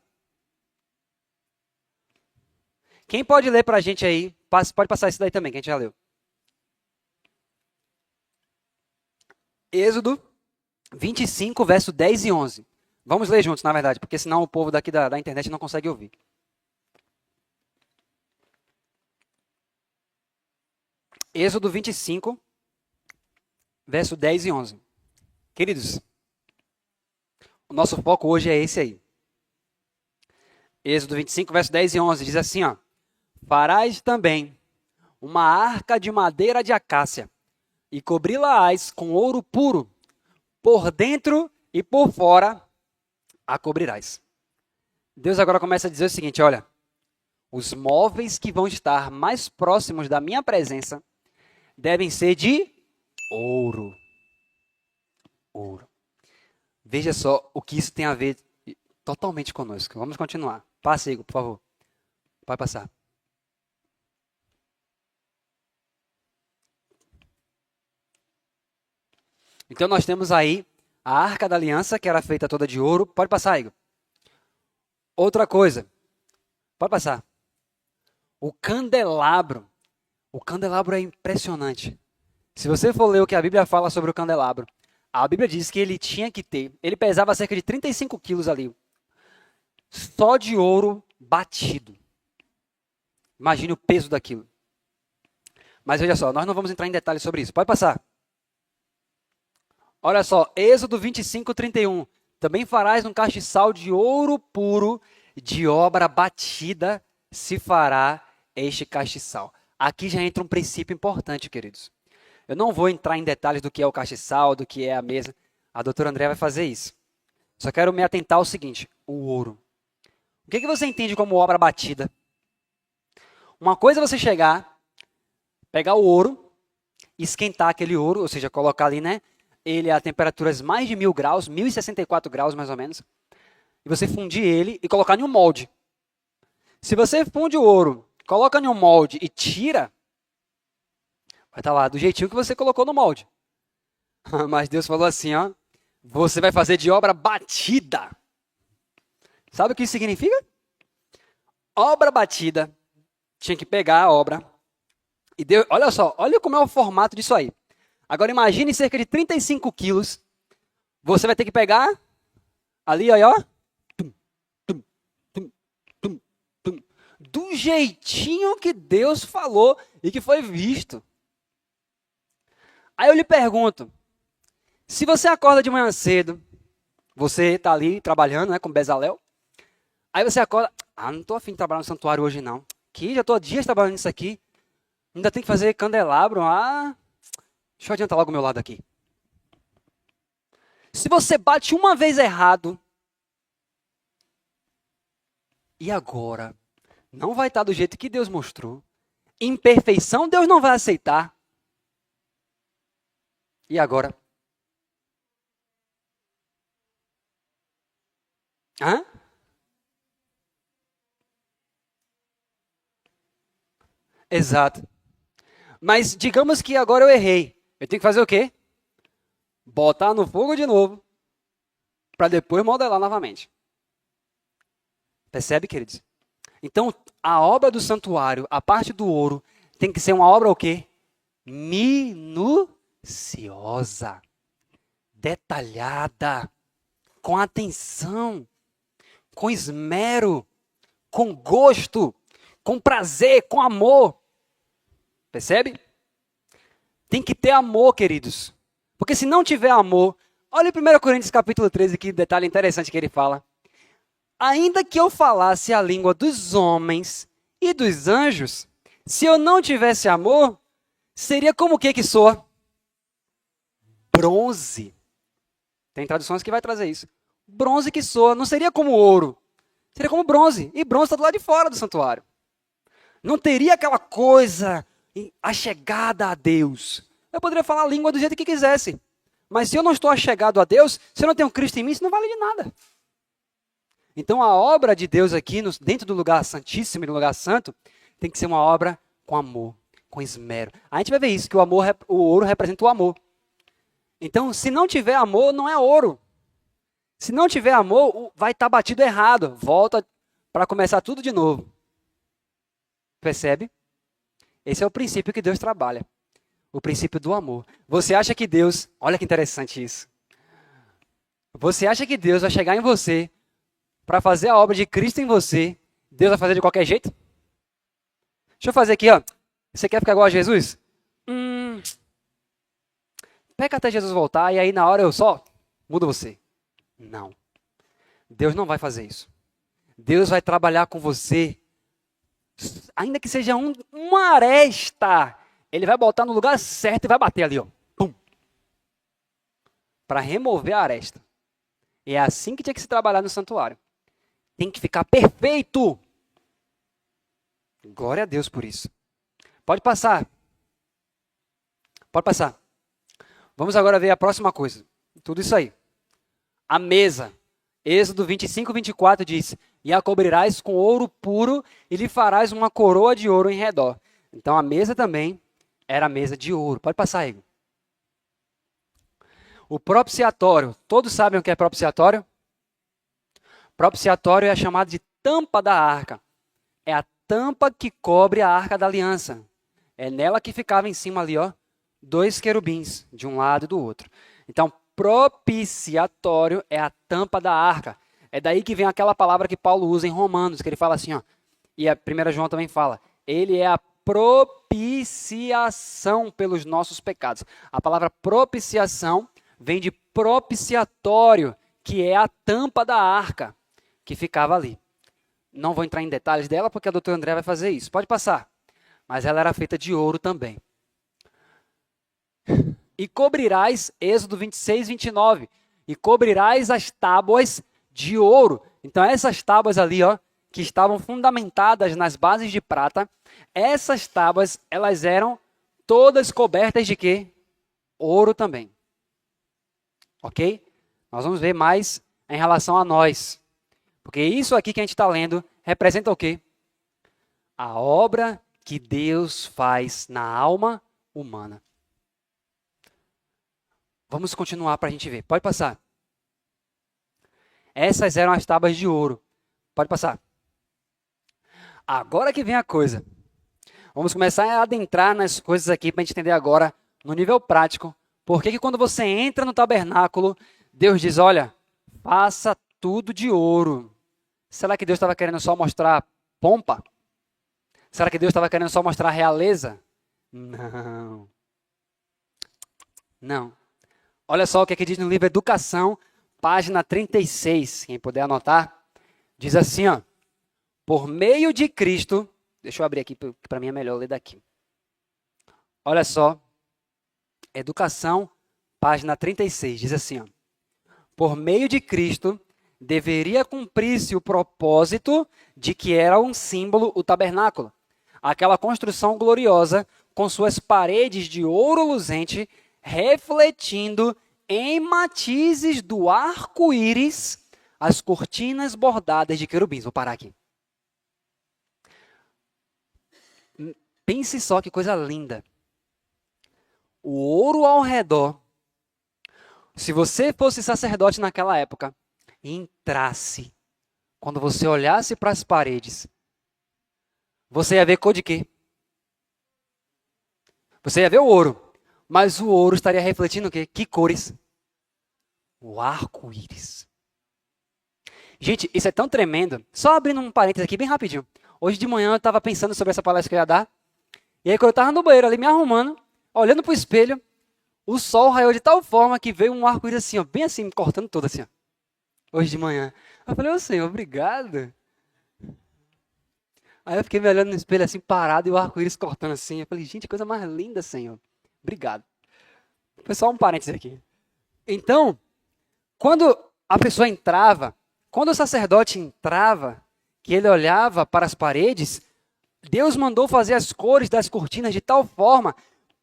Quem pode ler para a gente aí? Pode passar isso daí também, que a gente já leu. Êxodo 25, verso 10 e 11. Vamos ler juntos, na verdade, porque senão o povo daqui da internet não consegue ouvir. Êxodo 25, verso 10 e 11. Queridos, o nosso foco hoje é esse aí. Êxodo 25, verso 10 e 11, diz assim, ó. Farás também uma arca de madeira de acácia, e cobri-la-ás com ouro puro, por dentro e por fora a cobrirás. Deus agora começa a dizer o seguinte, olha, os móveis que vão estar mais próximos da minha presença devem ser de ouro. Ouro. Veja só o que isso tem a ver totalmente conosco. Vamos continuar. Passe, Igor, por favor. Pode passar. Então nós temos aí a Arca da Aliança, que era feita toda de ouro. Pode passar, Igor. Outra coisa. Pode passar. O candelabro. O candelabro é impressionante. Se você for ler o que a Bíblia fala sobre o candelabro, A Bíblia diz que ele tinha que ter, ele pesava cerca de 35 quilos ali, só de ouro batido. Imagine o peso daquilo. Mas veja só, nós não vamos entrar em detalhes sobre isso. Pode passar. Olha só, Êxodo 25, 31. Também farás um castiçal de ouro puro, de obra batida se fará este castiçal. Aqui já entra um princípio importante, queridos. Eu não vou entrar em detalhes do que é o castiçal, do que é a mesa. A doutora André vai fazer isso. Só quero me atentar ao seguinte, o ouro. O que você entende como obra batida? Uma coisa é você chegar, pegar o ouro, esquentar aquele ouro, ou seja, colocar ali, né? Ele a temperaturas mais de 1000 graus, 1064 graus mais ou menos, e você fundir ele e colocar em um molde. Se você funde o ouro, coloca em um molde e tira, vai estar lá do jeitinho que você colocou no molde. Mas Deus falou assim, ó, você vai fazer de obra batida. Sabe o que isso significa? Obra batida. Tinha que pegar a obra. E Deus, olha só, olha como é o formato disso aí. Agora imagine cerca de 35 quilos. Você vai ter que pegar ali, ó. Do jeitinho que Deus falou e que foi visto. Aí eu lhe pergunto, se você acorda de manhã cedo, você está ali trabalhando, né, com Bezalel, aí você acorda, não estou afim de trabalhar no santuário hoje não, que já estou há dias trabalhando nisso aqui, ainda tem que fazer candelabro, deixa eu adiantar logo o meu lado aqui. Se você bate uma vez errado, e agora? Não vai estar do jeito que Deus mostrou. Imperfeição Deus não vai aceitar. E agora? Hã? Exato. Mas digamos que agora eu errei. Eu tenho que fazer o quê? Botar no fogo de novo, para depois modelar novamente. Percebe, queridos? Então, a obra do santuário, a parte do ouro, tem que ser uma obra o quê? Minuciosa, detalhada, com atenção, com esmero, com gosto, com prazer, com amor. Percebe? Tem que ter amor, queridos. Porque se não tiver amor, olha em 1 Coríntios capítulo 13, que detalhe interessante que ele fala. Ainda que eu falasse a língua dos homens e dos anjos, se eu não tivesse amor, seria como o que soa? Bronze. Tem traduções que vai trazer isso. Bronze que soa, não seria como ouro, seria como bronze. E bronze está do lado de fora do santuário. Não teria aquela coisa achegada a Deus. Eu poderia falar a língua do jeito que quisesse. Mas se eu não estou achegado a Deus, se eu não tenho Cristo em mim, isso não vale de nada. Então a obra de Deus aqui, dentro do lugar santíssimo e do lugar santo, tem que ser uma obra com amor, com esmero. A gente vai ver isso, que o ouro representa o amor. Então, se não tiver amor, não é ouro. Se não tiver amor, vai estar batido errado. Volta para começar tudo de novo. Percebe? Esse é o princípio que Deus trabalha. O princípio do amor. Você acha que Deus... Olha que interessante isso. Você acha que Deus vai chegar em você para fazer a obra de Cristo em você? Deus vai fazer de qualquer jeito? Deixa eu fazer aqui, ó. Você quer ficar igual a Jesus? Pega até Jesus voltar e aí na hora eu só mudo você. Não. Deus não vai fazer isso. Deus vai trabalhar com você, ainda que seja uma aresta, Ele vai botar no lugar certo e vai bater ali, ó. Pum. Para remover a aresta. E é assim que tinha que se trabalhar no santuário. Tem que ficar perfeito. Glória a Deus por isso. Pode passar. Pode passar. Vamos agora ver a próxima coisa. Tudo isso aí. A mesa. Êxodo 25, 24 diz: E a cobrirás com ouro puro e lhe farás uma coroa de ouro em redor. Então a mesa também era a mesa de ouro. Pode passar, Igor. O propiciatório. Todos sabem o que é propiciatório? Propiciatório é chamado de tampa da arca. É a tampa que cobre a arca da aliança. É nela que ficava em cima ali, ó, 2 querubins, de um lado e do outro. Então, propiciatório é a tampa da arca. É daí que vem aquela palavra que Paulo usa em Romanos, que ele fala assim, ó, e a 1 João também fala, ele é a propiciação pelos nossos pecados. A palavra propiciação vem de propiciatório, que é a tampa da arca, que ficava ali. Não vou entrar em detalhes dela, porque a doutora André vai fazer isso. Pode passar. Mas ela era feita de ouro também. E cobrirás, Êxodo 26, 29, e cobrirás as tábuas de ouro. Então essas tábuas ali, ó, que estavam fundamentadas nas bases de prata, essas tábuas, elas eram todas cobertas de quê? Ouro também. Ok? Nós vamos ver mais em relação a nós. Porque isso aqui que a gente está lendo representa o quê? A obra que Deus faz na alma humana. Vamos continuar para a gente ver. Pode passar. Essas eram as tábuas de ouro. Pode passar. Agora que vem a coisa. Vamos começar a adentrar nas coisas aqui para a gente entender agora, no nível prático, por que quando você entra no tabernáculo, Deus diz, olha, faça tudo de ouro. Será que Deus estava querendo só mostrar pompa? Será que Deus estava querendo só mostrar realeza? Não. Não. Olha só o que diz no livro Educação, página 36, quem puder anotar, diz assim, ó, por meio de Cristo, deixa eu abrir aqui, para mim é melhor ler daqui. Olha só, Educação, página 36, diz assim, ó, por meio de Cristo, deveria cumprir-se o propósito de que era um símbolo o tabernáculo, aquela construção gloriosa com suas paredes de ouro luzente, refletindo em matizes do arco-íris as cortinas bordadas de querubins. Vou parar aqui. Pense só que coisa linda. O ouro ao redor. Se você fosse sacerdote naquela época e entrasse, quando você olhasse para as paredes, você ia ver cor de quê? Você ia ver o ouro. Mas o ouro estaria refletindo o quê? Que cores? O arco-íris. Gente, isso é tão tremendo. Só abrindo um parênteses aqui bem rapidinho. Hoje de manhã eu estava pensando sobre essa palestra que eu ia dar. E aí quando eu estava no banheiro ali me arrumando, olhando para o espelho, o sol raiou de tal forma que veio um arco-íris assim, ó, bem assim, me cortando todo assim. Ó. Hoje de manhã. Eu falei, ô Senhor, obrigado. Aí eu fiquei me olhando no espelho assim, parado, e o arco-íris cortando assim. Eu falei, gente, coisa mais linda, Senhor. Obrigado. Foi só um parênteses aqui. Então, quando a pessoa entrava, quando o sacerdote entrava, que ele olhava para as paredes, Deus mandou fazer as cores das cortinas de tal forma,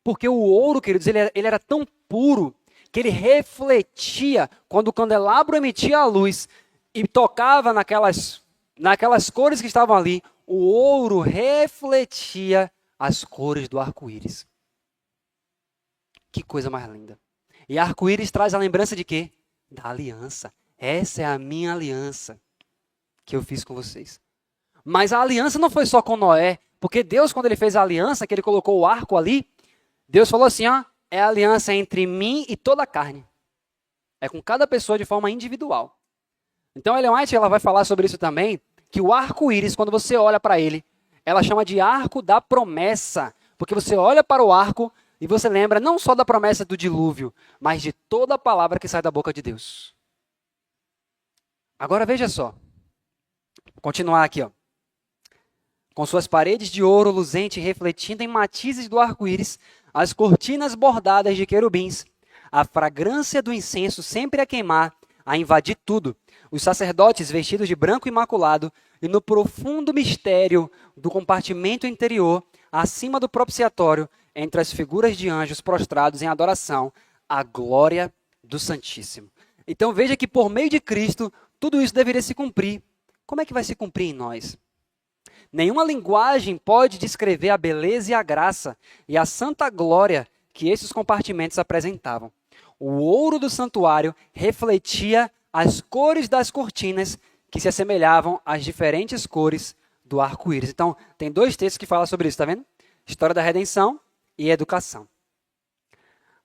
porque o ouro, queridos, ele era tão puro, que ele refletia, quando o candelabro emitia a luz e tocava naquelas cores que estavam ali, o ouro refletia as cores do arco-íris. Que coisa mais linda. E arco-íris traz a lembrança de quê? Da aliança. Essa é a minha aliança que eu fiz com vocês. Mas a aliança não foi só com Noé, porque Deus, quando ele fez a aliança, que ele colocou o arco ali, Deus falou assim, ó, é a aliança entre mim e toda a carne. É com cada pessoa de forma individual. Então, Ellen White, ela vai falar sobre isso também, que o arco-íris, quando você olha para ele, ela chama de arco da promessa, porque você olha para o arco e você lembra não só da promessa do dilúvio, mas de toda a palavra que sai da boca de Deus. Agora veja só. Vou continuar aqui, ó. Com suas paredes de ouro luzente refletindo em matizes do arco-íris, as cortinas bordadas de querubins, a fragrância do incenso sempre a queimar, a invadir tudo. Os sacerdotes vestidos de branco imaculado e no profundo mistério do compartimento interior, acima do propiciatório, entre as figuras de anjos prostrados em adoração, a glória do Santíssimo. Então veja que por meio de Cristo, tudo isso deveria se cumprir. Como é que vai se cumprir em nós? Nenhuma linguagem pode descrever a beleza e a graça e a santa glória que esses compartimentos apresentavam. O ouro do santuário refletia as cores das cortinas que se assemelhavam às diferentes cores do arco-íris. Então, tem dois textos que falam sobre isso, está vendo? História da redenção e educação.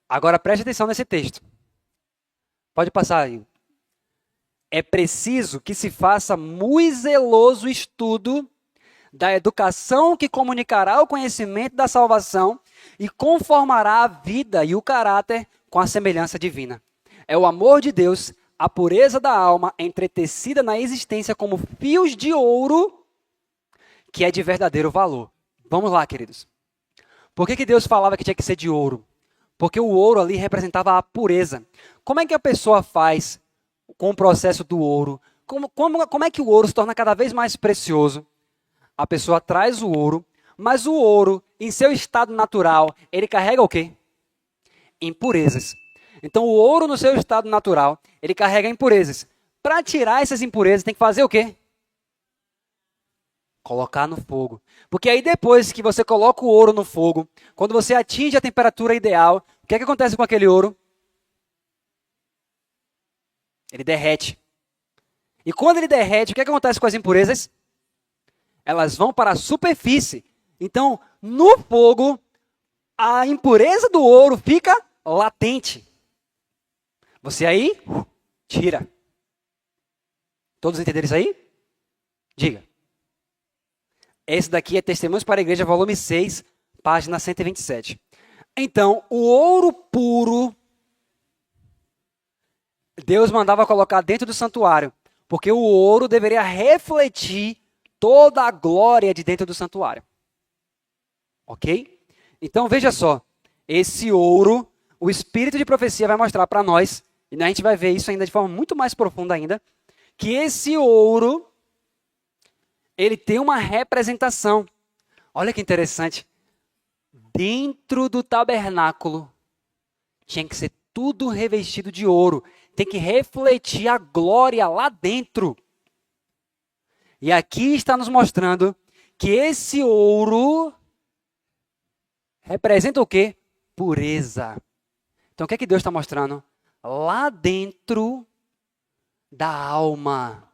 Agora, preste atenção nesse texto. Pode passar aí. É preciso que se faça muito zeloso estudo da educação que comunicará o conhecimento da salvação e conformará a vida e o caráter com a semelhança divina. É o amor de Deus, a pureza da alma, entretecida na existência como fios de ouro, que é de verdadeiro valor. Vamos lá, queridos. Por que Deus falava que tinha que ser de ouro? Porque o ouro ali representava a pureza. Como é que a pessoa faz com o processo do ouro? Como é que o ouro se torna cada vez mais precioso? A pessoa traz o ouro, mas o ouro, em seu estado natural, ele carrega o quê? Impurezas. Então, o ouro, no seu estado natural, ele carrega impurezas. Para tirar essas impurezas, tem que fazer o quê? Colocar no fogo. Porque aí, depois que você coloca o ouro no fogo, quando você atinge a temperatura ideal, o que acontece com aquele ouro? Ele derrete. E quando ele derrete, o que acontece com as impurezas? Elas vão para a superfície. Então, no fogo, a impureza do ouro fica latente. Você aí, tira. Todos entenderam isso aí? Diga. Esse daqui é Testemunhos para a Igreja, volume 6, página 127. Então, o ouro puro, Deus mandava colocar dentro do santuário, porque o ouro deveria refletir toda a glória de dentro do santuário. Ok? Então, veja só. Esse ouro, o espírito de profecia vai mostrar para nós, e a gente vai ver isso ainda de forma muito mais profunda ainda, que esse ouro, ele tem uma representação. Olha que interessante. Dentro do tabernáculo, tinha que ser tudo revestido de ouro. Tem que refletir a glória lá dentro. E aqui está nos mostrando que esse ouro representa o quê? Pureza. Então, o que é que Deus está mostrando? Lá dentro da alma.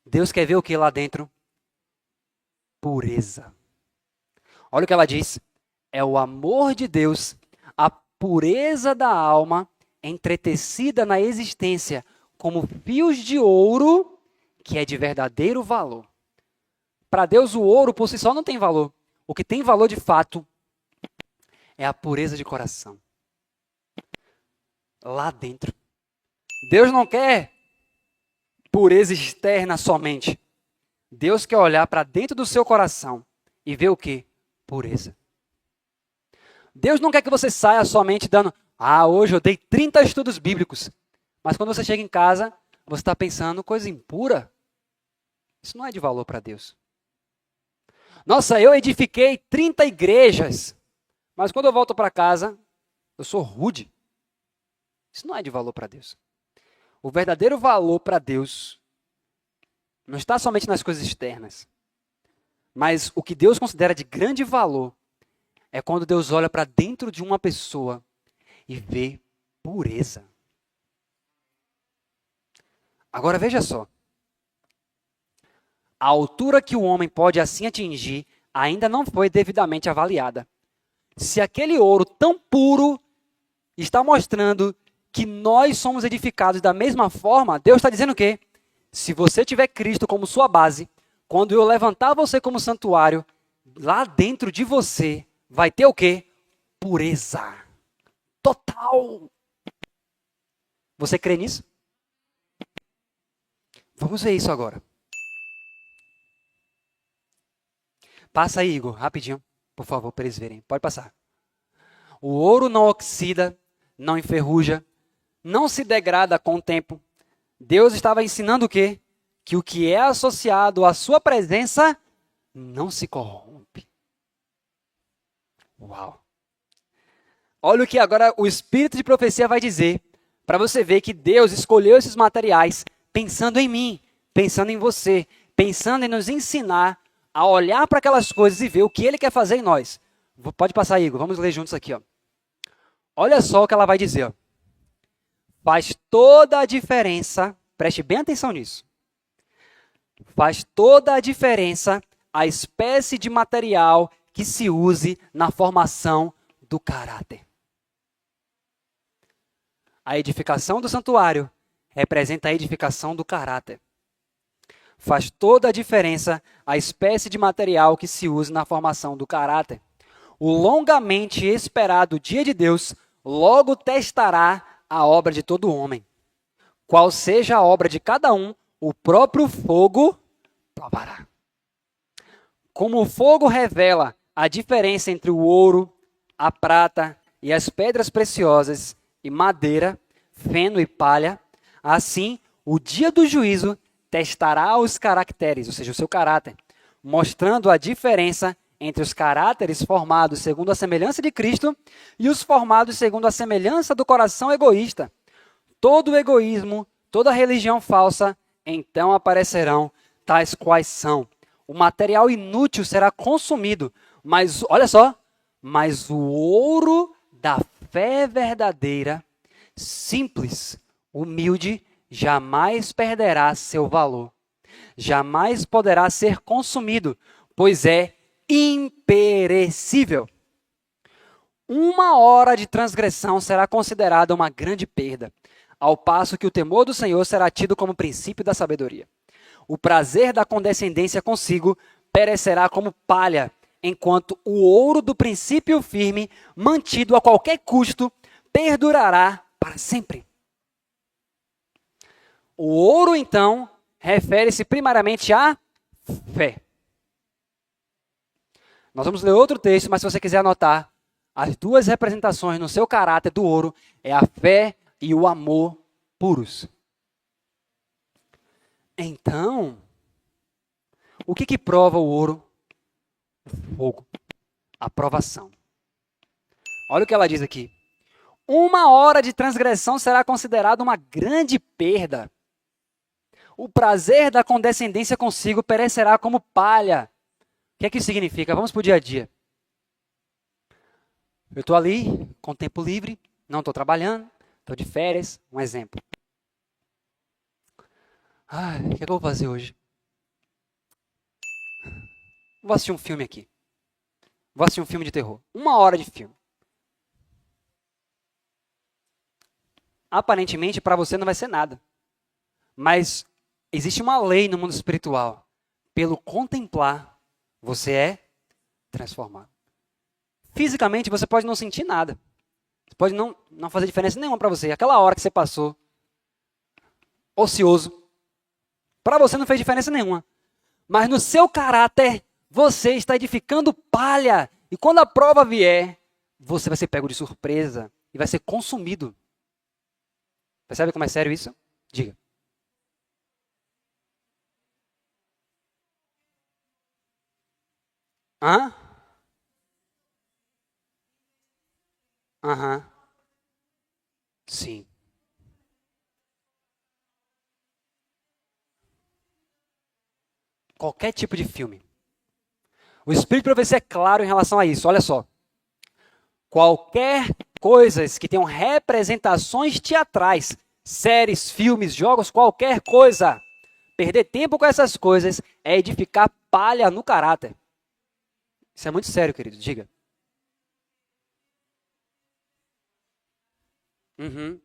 Deus quer ver o que lá dentro? Pureza. Olha o que ela diz. É o amor de Deus, a pureza da alma, entretecida na existência, como fios de ouro, que é de verdadeiro valor. Para Deus, o ouro por si só não tem valor. O que tem valor de fato é a pureza de coração. Lá dentro. Deus não quer pureza externa somente. Deus quer olhar para dentro do seu coração e ver o quê? Pureza. Deus não quer que você saia somente dando, hoje eu dei 30 estudos bíblicos. Mas quando você chega em casa, você está pensando coisa impura. Isso não é de valor para Deus. Nossa, eu edifiquei 30 igrejas. Mas quando eu volto para casa, eu sou rude. Isso não é de valor para Deus. O verdadeiro valor para Deus não está somente nas coisas externas. Mas o que Deus considera de grande valor é quando Deus olha para dentro de uma pessoa e vê pureza. Agora veja só. A altura que o homem pode assim atingir ainda não foi devidamente avaliada. Se aquele ouro tão puro está mostrando que nós somos edificados da mesma forma, Deus está dizendo o quê? Se você tiver Cristo como sua base, quando eu levantar você como santuário, lá dentro de você vai ter o quê? Pureza. Total. Você crê nisso? Vamos ver isso agora. Passa aí, Igor, rapidinho, por favor, para eles verem. Pode passar. O ouro não oxida, não enferruja, não se degrada com o tempo. Deus estava ensinando o quê? Que o que é associado à sua presença não se corrompe. Uau! Olha o que agora o espírito de profecia vai dizer, para você ver que Deus escolheu esses materiais pensando em mim, pensando em você, pensando em nos ensinar a olhar para aquelas coisas e ver o que Ele quer fazer em nós. Pode passar, Igor, vamos ler juntos aqui. Ó. Olha só o que ela vai dizer. Ó. Faz toda a diferença, preste bem atenção nisso. Faz toda a diferença a espécie de material que se use na formação do caráter. A edificação do santuário representa a edificação do caráter. Faz toda a diferença a espécie de material que se usa na formação do caráter. O longamente esperado dia de Deus logo testará a obra de todo homem. Qual seja a obra de cada um, o próprio fogo provará. Como o fogo revela a diferença entre o ouro, a prata e as pedras preciosas, e madeira, feno e palha, assim o dia do juízo testará os caracteres, ou seja, o seu caráter, mostrando a diferença entre os caráteres formados segundo a semelhança de Cristo e os formados segundo a semelhança do coração egoísta. Todo egoísmo, toda religião falsa, então aparecerão tais quais são. O material inútil será consumido, mas, olha só, mas o ouro da fé verdadeira, simples, humilde, jamais perderá seu valor. Jamais poderá ser consumido, pois é imperecível. 1 hora de transgressão será considerada uma grande perda, ao passo que o temor do Senhor será tido como princípio da sabedoria. O prazer da condescendência consigo perecerá como palha, enquanto o ouro do princípio firme, mantido a qualquer custo, perdurará para sempre. O ouro, então, refere-se primariamente à fé. Nós vamos ler outro texto, mas se você quiser anotar, as duas representações no seu caráter do ouro é a fé e o amor puros. Então, o que prova o ouro? O fogo. A provação. Olha o que ela diz aqui. 1 hora de transgressão será considerada uma grande perda. O prazer da condescendência consigo perecerá como palha. O que é que isso significa? Vamos para o dia a dia. Eu estou ali, com tempo livre, não estou trabalhando, estou de férias, um exemplo. O que é que eu vou fazer hoje? Vou assistir um filme aqui. Vou assistir um filme de terror. 1 hora de filme. Aparentemente, para você não vai ser nada. Mas existe uma lei no mundo espiritual. Pelo contemplar, você é transformado. Fisicamente, você pode não sentir nada. Pode não fazer diferença nenhuma para você. Aquela hora que você passou ocioso, para você não fez diferença nenhuma. Mas no seu caráter, você está edificando palha. E quando a prova vier, você vai ser pego de surpresa e vai ser consumido. Percebe como é sério isso? Diga. Hã? Aham. Sim. Qualquer tipo de filme. O Espírito de Profecia é claro em relação a isso. Olha só. Qualquer coisas que tenham representações teatrais, séries, filmes, jogos, qualquer coisa. Perder tempo com essas coisas é edificar palha no caráter. Isso é muito sério, querido. Diga. Uhum.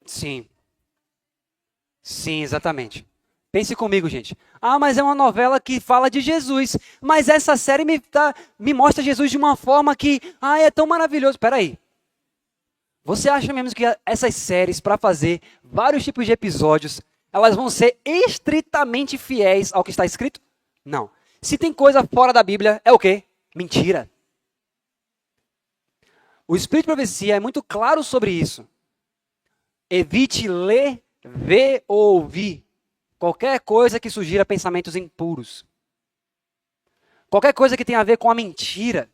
Sim. Sim, exatamente. Pense comigo, gente. Mas é uma novela que fala de Jesus. Mas essa série me mostra Jesus de uma forma que, é tão maravilhoso. Espera aí. Você acha mesmo que essas séries, para fazer vários tipos de episódios, elas vão ser estritamente fiéis ao que está escrito? Não. Se tem coisa fora da Bíblia, é o quê? Mentira. O Espírito de Profecia é muito claro sobre isso. Evite ler, ver ou ouvir qualquer coisa que sugira pensamentos impuros. Qualquer coisa que tenha a ver com a mentira.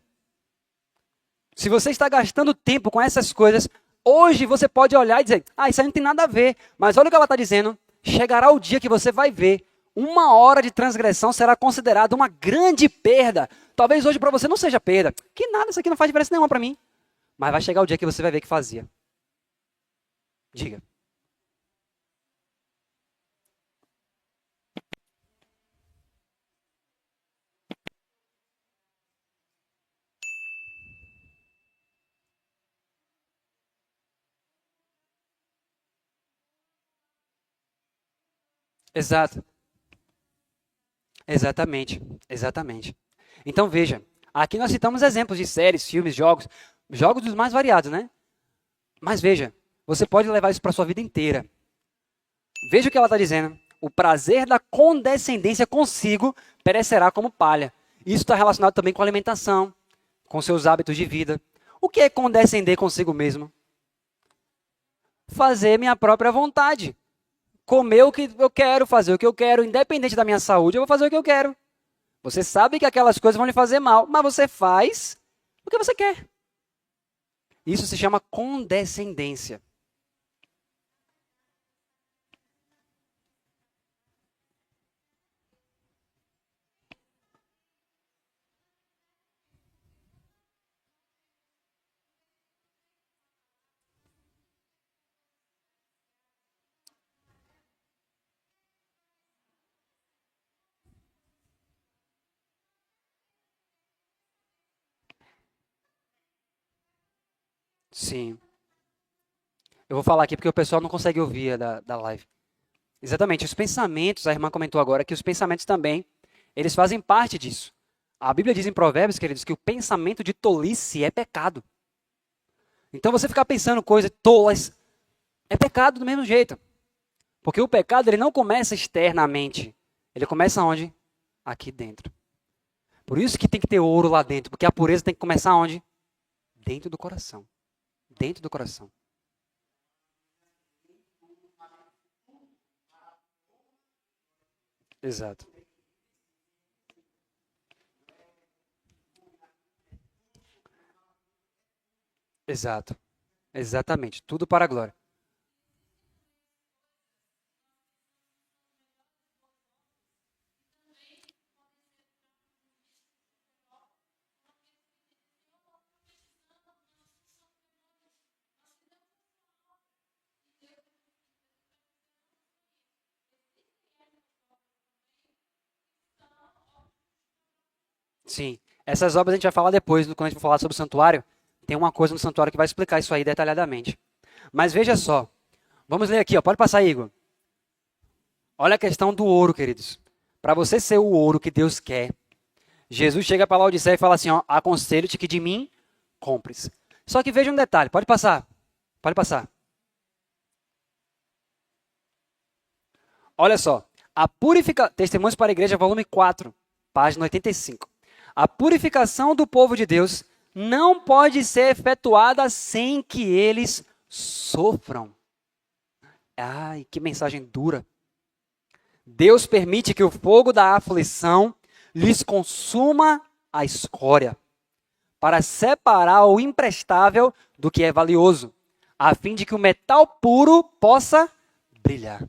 Se você está gastando tempo com essas coisas, hoje você pode olhar e dizer, isso aí não tem nada a ver. Mas olha o que ela está dizendo. Chegará o dia que você vai ver. 1 hora de transgressão será considerada uma grande perda. Talvez hoje para você não seja perda. Que nada, isso aqui não faz diferença nenhuma para mim. Mas vai chegar o dia que você vai ver que fazia. Diga. Exato. Exatamente. Exatamente. Então veja, aqui nós citamos exemplos de séries, filmes, jogos, jogos dos mais variados, né? Mas veja, você pode levar isso para sua vida inteira. Veja o que ela está dizendo. O prazer da condescendência consigo perecerá como palha. Isso está relacionado também com a alimentação, com seus hábitos de vida. O que é condescender consigo mesmo? Fazer minha própria vontade. Comer o que eu quero, fazer o que eu quero, independente da minha saúde, eu vou fazer o que eu quero. Você sabe que aquelas coisas vão lhe fazer mal, mas você faz o que você quer. Isso se chama condescendência. Sim. Eu vou falar aqui porque o pessoal não consegue ouvir da live. Exatamente, os pensamentos, a irmã comentou agora que os pensamentos também, eles fazem parte disso. A Bíblia diz em Provérbios, queridos, que o pensamento de tolice é pecado. Então você ficar pensando coisas tolas é pecado do mesmo jeito. Porque o pecado ele não começa externamente. Ele começa onde? Aqui dentro. Por isso que tem que ter ouro lá dentro, porque a pureza tem que começar onde? Dentro do coração. Dentro do coração. Exato. Exato. Exatamente. Tudo para a glória. Sim. Essas obras a gente vai falar depois, quando a gente for falar sobre o santuário. Tem uma coisa no santuário que vai explicar isso aí detalhadamente. Mas veja só. Vamos ler aqui, ó. Pode passar, Igor. Olha a questão do ouro, queridos. Para você ser o ouro que Deus quer, Jesus chega para Laodiceia e fala assim, ó, aconselho-te que de mim compres. Só que veja um detalhe, pode passar. Pode passar. Olha só. Testemunhos para a Igreja, volume 4, página 85. A purificação do povo de Deus não pode ser efetuada sem que eles sofram. Ai, que mensagem dura. Deus permite que o fogo da aflição lhes consuma a escória, para separar o imprestável do que é valioso, a fim de que o metal puro possa brilhar.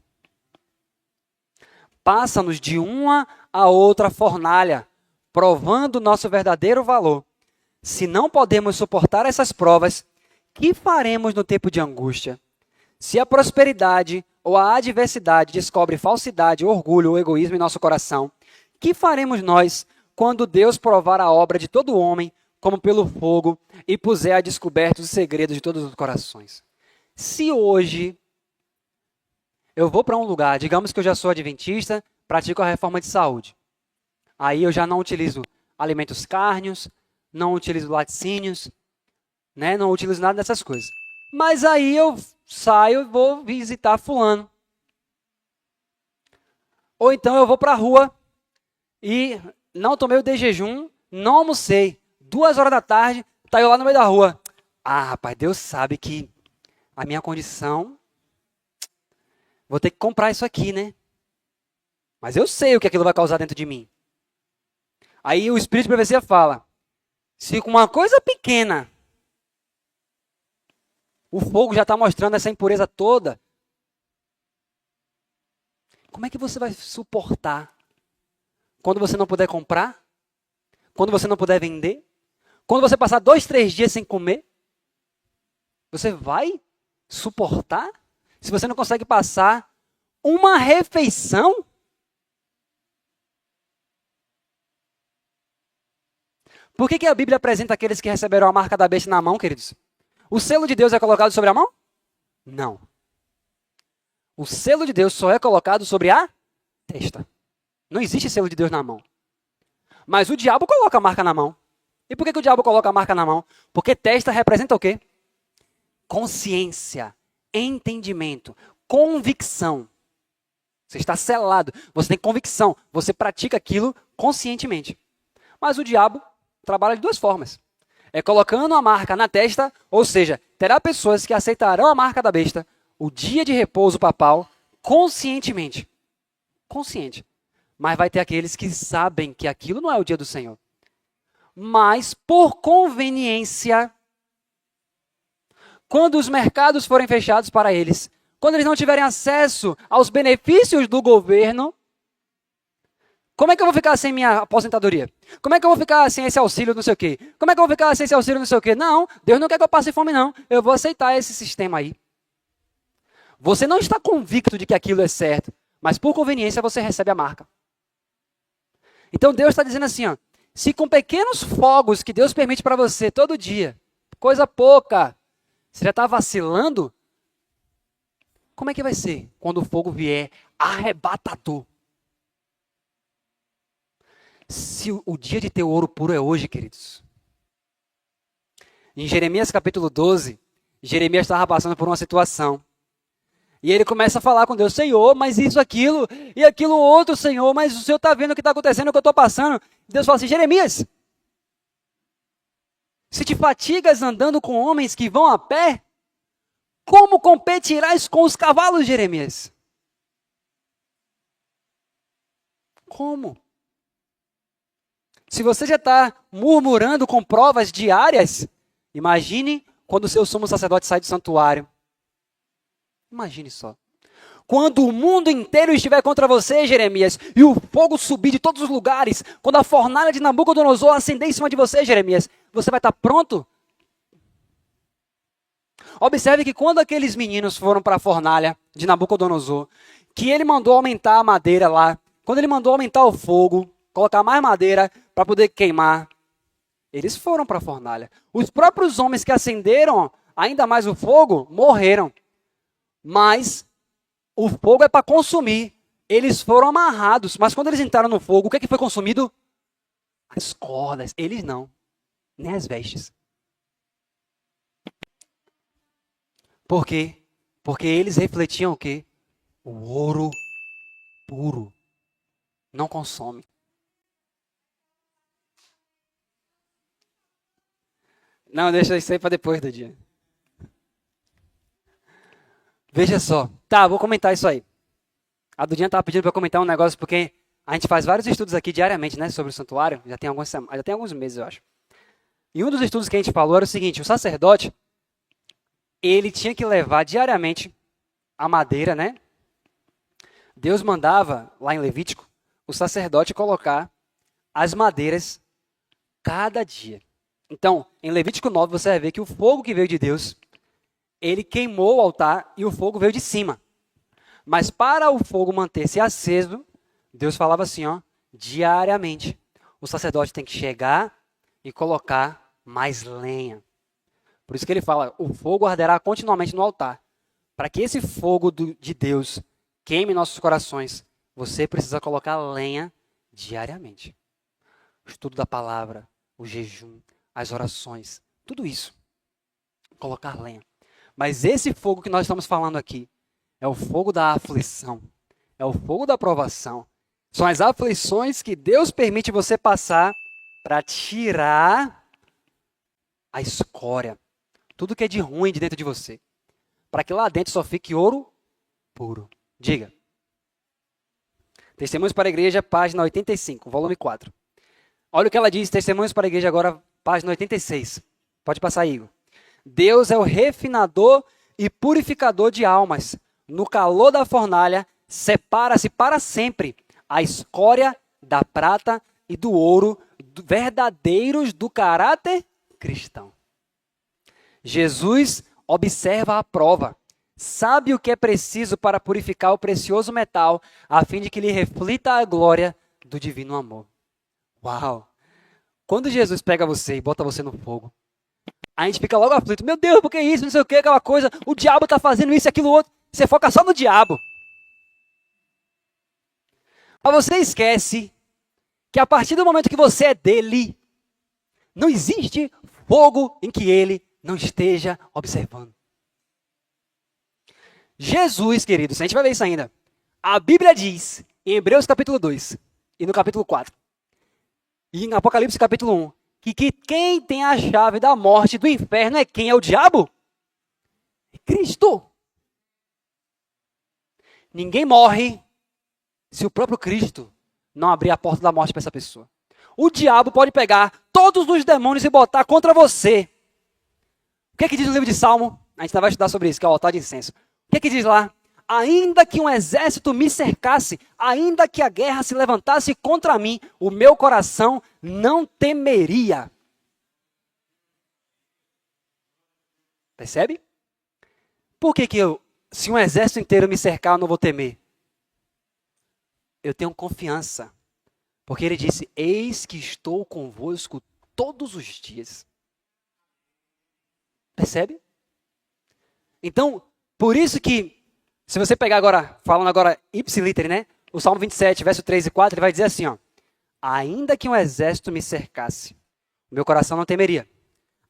Passa-nos de uma a outra fornalha, provando o nosso verdadeiro valor. Se não podemos suportar essas provas, que faremos no tempo de angústia? Se a prosperidade ou a adversidade descobre falsidade, orgulho ou egoísmo em nosso coração, que faremos nós quando Deus provar a obra de todo homem como pelo fogo e puser a descoberto os segredos de todos os corações? Se hoje eu vou para um lugar, digamos que eu já sou adventista, pratico a reforma de saúde. Aí eu já não utilizo alimentos cárneos, não utilizo laticínios, né? Não utilizo nada dessas coisas. Mas aí eu saio e vou visitar fulano. Ou então eu vou para a rua e não tomei o de jejum, não almocei. 2 horas da tarde, tá eu lá no meio da rua. Ah, rapaz, Deus sabe que a minha condição, vou ter que comprar isso aqui, né? Mas eu sei o que aquilo vai causar dentro de mim. Aí o Espírito de Profecia fala, se com uma coisa pequena, o fogo já está mostrando essa impureza toda, como é que você vai suportar quando você não puder comprar? Quando você não puder vender? Quando você passar 2, 3 dias sem comer? Você vai suportar? Se você não consegue passar uma refeição? Por que a Bíblia apresenta aqueles que receberam a marca da besta na mão, queridos? O selo de Deus é colocado sobre a mão? Não. O selo de Deus só é colocado sobre a testa. Não existe selo de Deus na mão. Mas o diabo coloca a marca na mão. E por que o diabo coloca a marca na mão? Porque testa representa o quê? Consciência, entendimento, convicção. Você está selado, você tem convicção, você pratica aquilo conscientemente. Mas o diabo trabalha de duas formas. É colocando a marca na testa, ou seja, terá pessoas que aceitarão a marca da besta, o dia de repouso papal, conscientemente. Consciente. Mas vai ter aqueles que sabem que aquilo não é o dia do Senhor. Mas, por conveniência, quando os mercados forem fechados para eles, quando eles não tiverem acesso aos benefícios do governo, como é que eu vou ficar sem minha aposentadoria? Como é que eu vou ficar sem esse auxílio não sei o quê? Como é que eu vou ficar sem esse auxílio não sei o quê? Não, Deus não quer que eu passe fome não. Eu vou aceitar esse sistema aí. Você não está convicto de que aquilo é certo, mas por conveniência você recebe a marca. Então Deus está dizendo assim, ó, se com pequenos fogos que Deus permite para você todo dia, coisa pouca, você já está vacilando, como é que vai ser quando o fogo vier arrebatador? Se o dia de ter ouro puro é hoje, queridos. Em Jeremias capítulo 12, Jeremias estava passando por uma situação. E ele começa a falar com Deus, Senhor, mas isso, aquilo, e aquilo outro, Senhor, mas o Senhor está vendo o que está acontecendo, o que eu estou passando. Deus fala assim, Jeremias, se te fatigas andando com homens que vão a pé, como competirás com os cavalos, Jeremias? Como? Se você já está murmurando com provas diárias, imagine quando o seu sumo sacerdote sai do santuário. Imagine só. Quando o mundo inteiro estiver contra você, Jeremias, e o fogo subir de todos os lugares, quando a fornalha de Nabucodonosor acender em cima de você, Jeremias, você vai estar pronto? Observe que quando aqueles meninos foram para a fornalha de Nabucodonosor, que ele mandou aumentar a madeira lá, quando ele mandou aumentar o fogo, colocar mais madeira para poder queimar, eles foram para a fornalha. Os próprios homens que acenderam ainda mais o fogo, morreram. Mas o fogo é para consumir. Eles foram amarrados. Mas quando eles entraram no fogo, o que foi consumido? As cordas. Eles não. Nem as vestes. Por quê? Porque eles refletiam o quê? O ouro puro. Não consome. Não, deixa isso aí para depois do dia. Veja só. Tá, vou comentar isso aí. A Dudinha estava pedindo para eu comentar um negócio, porque a gente faz vários estudos aqui diariamente, né, sobre o santuário. Já tem alguns meses, eu acho. E um dos estudos que a gente falou era o seguinte, o sacerdote, ele tinha que levar diariamente a madeira, né? Deus mandava, lá em Levítico, o sacerdote colocar as madeiras cada dia. Então, em Levítico 9, você vai ver que o fogo que veio de Deus, ele queimou o altar e o fogo veio de cima. Mas para o fogo manter-se aceso, Deus falava assim, ó, diariamente. O sacerdote tem que chegar e colocar mais lenha. Por isso que ele fala, o fogo arderá continuamente no altar. Para que esse fogo de Deus queime nossos corações, você precisa colocar lenha diariamente. O estudo da palavra, o jejum, as orações, tudo isso. Colocar lenha. Mas esse fogo que nós estamos falando aqui é o fogo da aflição, é o fogo da provação. São as aflições que Deus permite você passar para tirar a escória, tudo que é de ruim de dentro de você, para que lá dentro só fique ouro puro. Diga. Testemunhos para a Igreja, página 85, volume 4. Olha o que ela diz, Testemunhos para a Igreja agora, página 86. Pode passar, Igor. Deus é o refinador e purificador de almas. No calor da fornalha, separa-se para sempre a escória da prata e do ouro verdadeiros do caráter cristão. Jesus observa a prova, sabe o que é preciso para purificar o precioso metal, a fim de que lhe reflita a glória do divino amor. Uau! Quando Jesus pega você e bota você no fogo, a gente fica logo aflito. Meu Deus, por que isso? Não sei o que, aquela coisa. O diabo está fazendo isso e aquilo outro. Você foca só no diabo. Mas você esquece que a partir do momento que você é dele, não existe fogo em que ele não esteja observando. Jesus, queridos, a gente vai ver isso ainda. A Bíblia diz, em Hebreus capítulo 2, e no capítulo 4, e em Apocalipse capítulo 1, que quem tem a chave da morte, do inferno, é quem? É o diabo? É Cristo. Ninguém morre se o próprio Cristo não abrir a porta da morte para essa pessoa. O diabo pode pegar todos os demônios e botar contra você. O que é que diz no livro de Salmo? A gente vai estudar sobre isso, que é o altar de incenso. O que é que diz lá? Ainda que um exército me cercasse, ainda que a guerra se levantasse contra mim, o meu coração não temeria. Percebe? Por que se um exército inteiro me cercar, eu não vou temer? Eu tenho confiança. Porque ele disse, eis que estou convosco todos os dias. Percebe? Então, por isso que, se você pegar agora, falando agora ipsiliter, né? O Salmo 27, verso 3 e 4, ele vai dizer assim, ó. Ainda que um exército me cercasse, meu coração não temeria.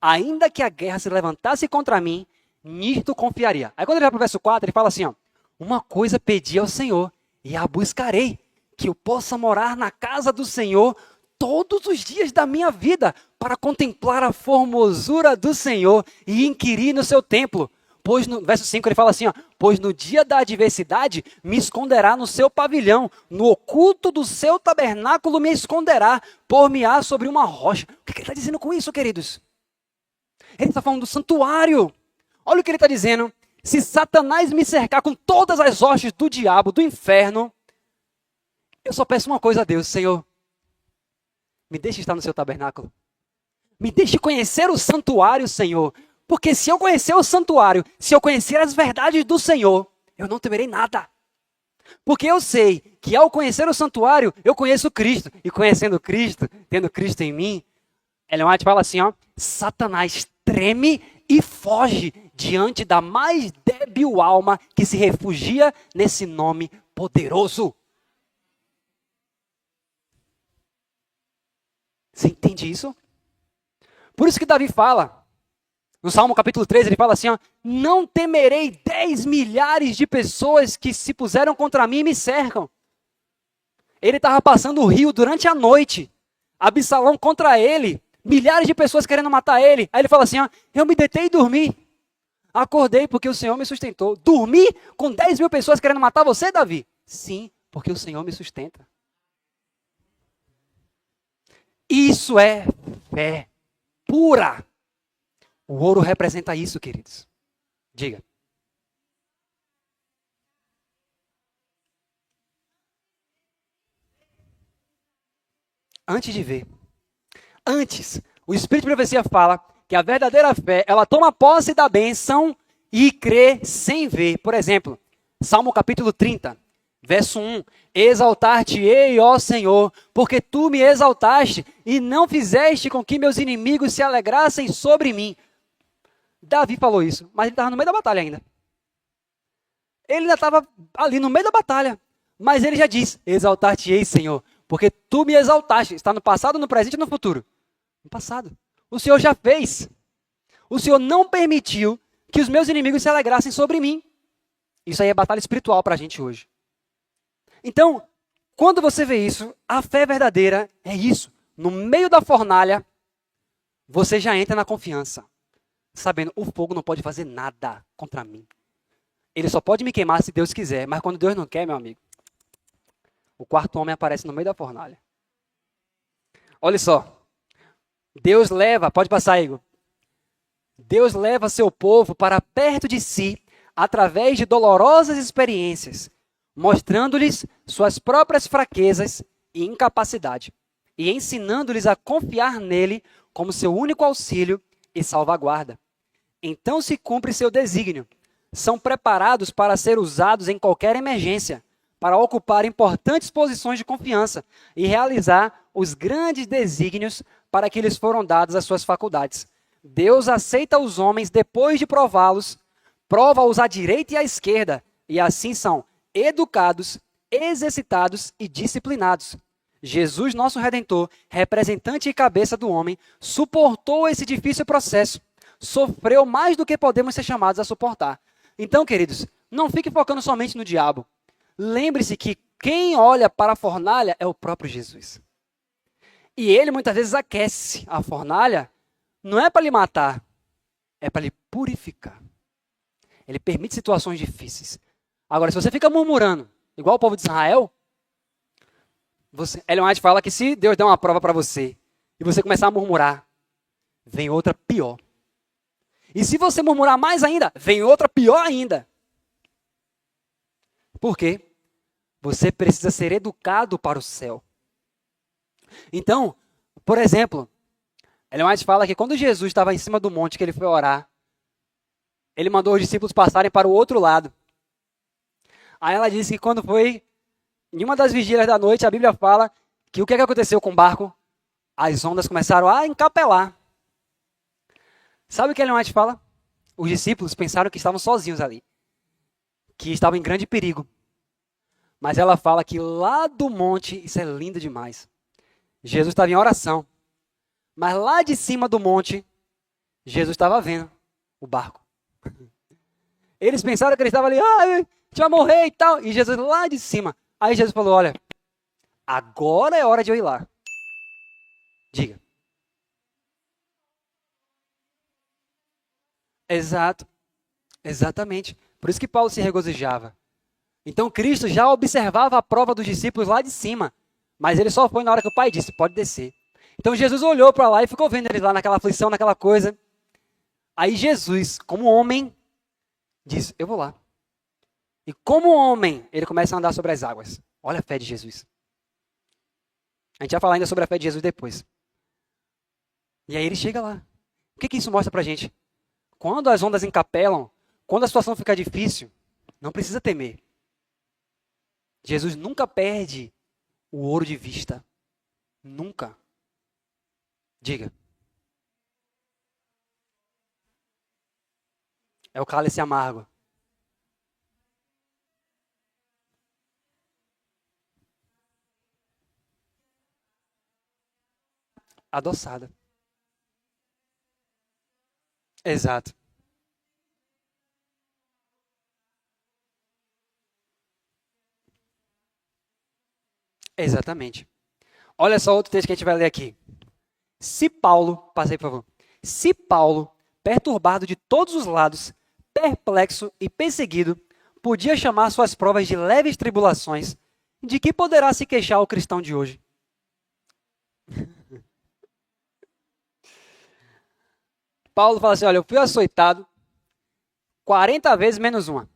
Ainda que a guerra se levantasse contra mim, nisto confiaria. Aí quando ele vai para o verso 4, ele fala assim, ó. Uma coisa pedi ao Senhor, e a buscarei, que eu possa morar na casa do Senhor todos os dias da minha vida, para contemplar a formosura do Senhor e inquirir no seu templo. Pois no verso 5 ele fala assim, ó, pois no dia da adversidade me esconderá no seu pavilhão, no oculto do seu tabernáculo me esconderá, por-me-á sobre uma rocha. O que ele está dizendo com isso, queridos? Ele está falando do santuário. Olha o que ele está dizendo. Se Satanás me cercar com todas as hostes do diabo, do inferno, eu só peço uma coisa a Deus, Senhor, me deixe estar no seu tabernáculo. Me deixe conhecer o santuário, Senhor. Porque se eu conhecer o santuário, se eu conhecer as verdades do Senhor, eu não temerei nada. Porque eu sei que ao conhecer o santuário, eu conheço Cristo. E conhecendo Cristo, tendo Cristo em mim, Ellen White fala assim, ó, Satanás treme e foge diante da mais débil alma que se refugia nesse nome poderoso. Você entende isso? Por isso que Davi fala, no Salmo capítulo 13, ele fala assim, ó, não temerei 10 milhares de pessoas que se puseram contra mim e me cercam. Ele estava passando o rio durante a noite, Absalão contra ele, milhares de pessoas querendo matar ele. Aí ele fala assim, ó, eu me deitei e dormi. Acordei porque o Senhor me sustentou. Dormi com 10 mil pessoas querendo matar você, Davi? Sim, porque o Senhor me sustenta. Isso é fé pura. O ouro representa isso, queridos. Diga. Antes de ver. Antes, o Espírito de Profecia fala que a verdadeira fé, ela toma posse da bênção e crê sem ver. Por exemplo, Salmo capítulo 30, verso 1. Exaltar-te-ei, ó Senhor, porque tu me exaltaste e não fizeste com que meus inimigos se alegrassem sobre mim. Davi falou isso, mas ele estava no meio da batalha ainda. Ele ainda estava ali no meio da batalha. Mas ele já diz, exaltar-te-ei, Senhor, porque tu me exaltaste. Está no passado, no presente e no futuro? No passado. O Senhor já fez. O Senhor não permitiu que os meus inimigos se alegrassem sobre mim. Isso aí é batalha espiritual para a gente hoje. Então, quando você vê isso, a fé verdadeira é isso. No meio da fornalha, você já entra na confiança. Sabendo, o fogo não pode fazer nada contra mim. Ele só pode me queimar se Deus quiser. Mas quando Deus não quer, meu amigo, o quarto homem aparece no meio da fornalha. Olha só. Deus leva, pode passar, Igor. Deus leva seu povo para perto de si através de dolorosas experiências, mostrando-lhes suas próprias fraquezas e incapacidade, e ensinando-lhes a confiar nele como seu único auxílio e salvaguarda. Então se cumpre seu desígnio. São preparados para ser usados em qualquer emergência, para ocupar importantes posições de confiança e realizar os grandes desígnios para que lhes foram dadas as suas faculdades. Deus aceita os homens depois de prová-los, prova-os à direita e à esquerda, e assim são educados, exercitados e disciplinados. Jesus, nosso Redentor, representante e cabeça do homem, suportou esse difícil processo. Sofreu mais do que podemos ser chamados a suportar. Então, queridos, não fique focando somente no diabo. Lembre-se que quem olha para a fornalha é o próprio Jesus. E ele muitas vezes aquece a fornalha, não é para lhe matar, é para lhe purificar. Ele permite situações difíceis. Agora, se você fica murmurando, igual o povo de Israel, Ellen White fala que se Deus der uma prova para você e você começar a murmurar, vem outra pior. E se você murmurar mais ainda, vem outra pior ainda. Por quê? Você precisa ser educado para o céu. Então, por exemplo, Ellen White fala que quando Jesus estava em cima do monte que ele foi orar, ele mandou os discípulos passarem para o outro lado. Aí ela disse que quando foi em uma das vigílias da noite, a Bíblia fala que o que aconteceu com o barco? As ondas começaram a encapelar. Sabe o que Ellen White fala? Os discípulos pensaram que estavam sozinhos ali, que estavam em grande perigo. Mas ela fala que lá do monte, isso é lindo demais, Jesus estava em oração. Mas lá de cima do monte, Jesus estava vendo o barco. Eles pensaram que ele estava ali, a gente vai morrer e tal. E Jesus lá de cima. Aí Jesus falou, olha, agora é hora de eu ir lá. Diga. Exato. Exatamente. Por isso que Paulo se regozijava. Então Cristo já observava a prova dos discípulos lá de cima. Mas ele só foi na hora que o Pai disse, pode descer. Então Jesus olhou para lá e ficou vendo eles lá naquela aflição, naquela coisa. Aí Jesus, como homem, diz, eu vou lá. E como homem, ele começa a andar sobre as águas. Olha a fé de Jesus. A gente vai falar ainda sobre a fé de Jesus depois. E aí ele chega lá. O que isso mostra pra gente? Quando as ondas encapelam, quando a situação fica difícil, não precisa temer. Jesus nunca perde o ouro de vista. Nunca. Diga. É o cálice amargo. Adoçada. Exato. Exatamente. Olha só outro texto que a gente vai ler aqui. Se Paulo, passei por favor. Se Paulo, perturbado de todos os lados, perplexo e perseguido, podia chamar suas provas de leves tribulações, de que poderá se queixar o cristão de hoje? Paulo fala assim, olha, eu fui açoitado 40 vezes menos uma.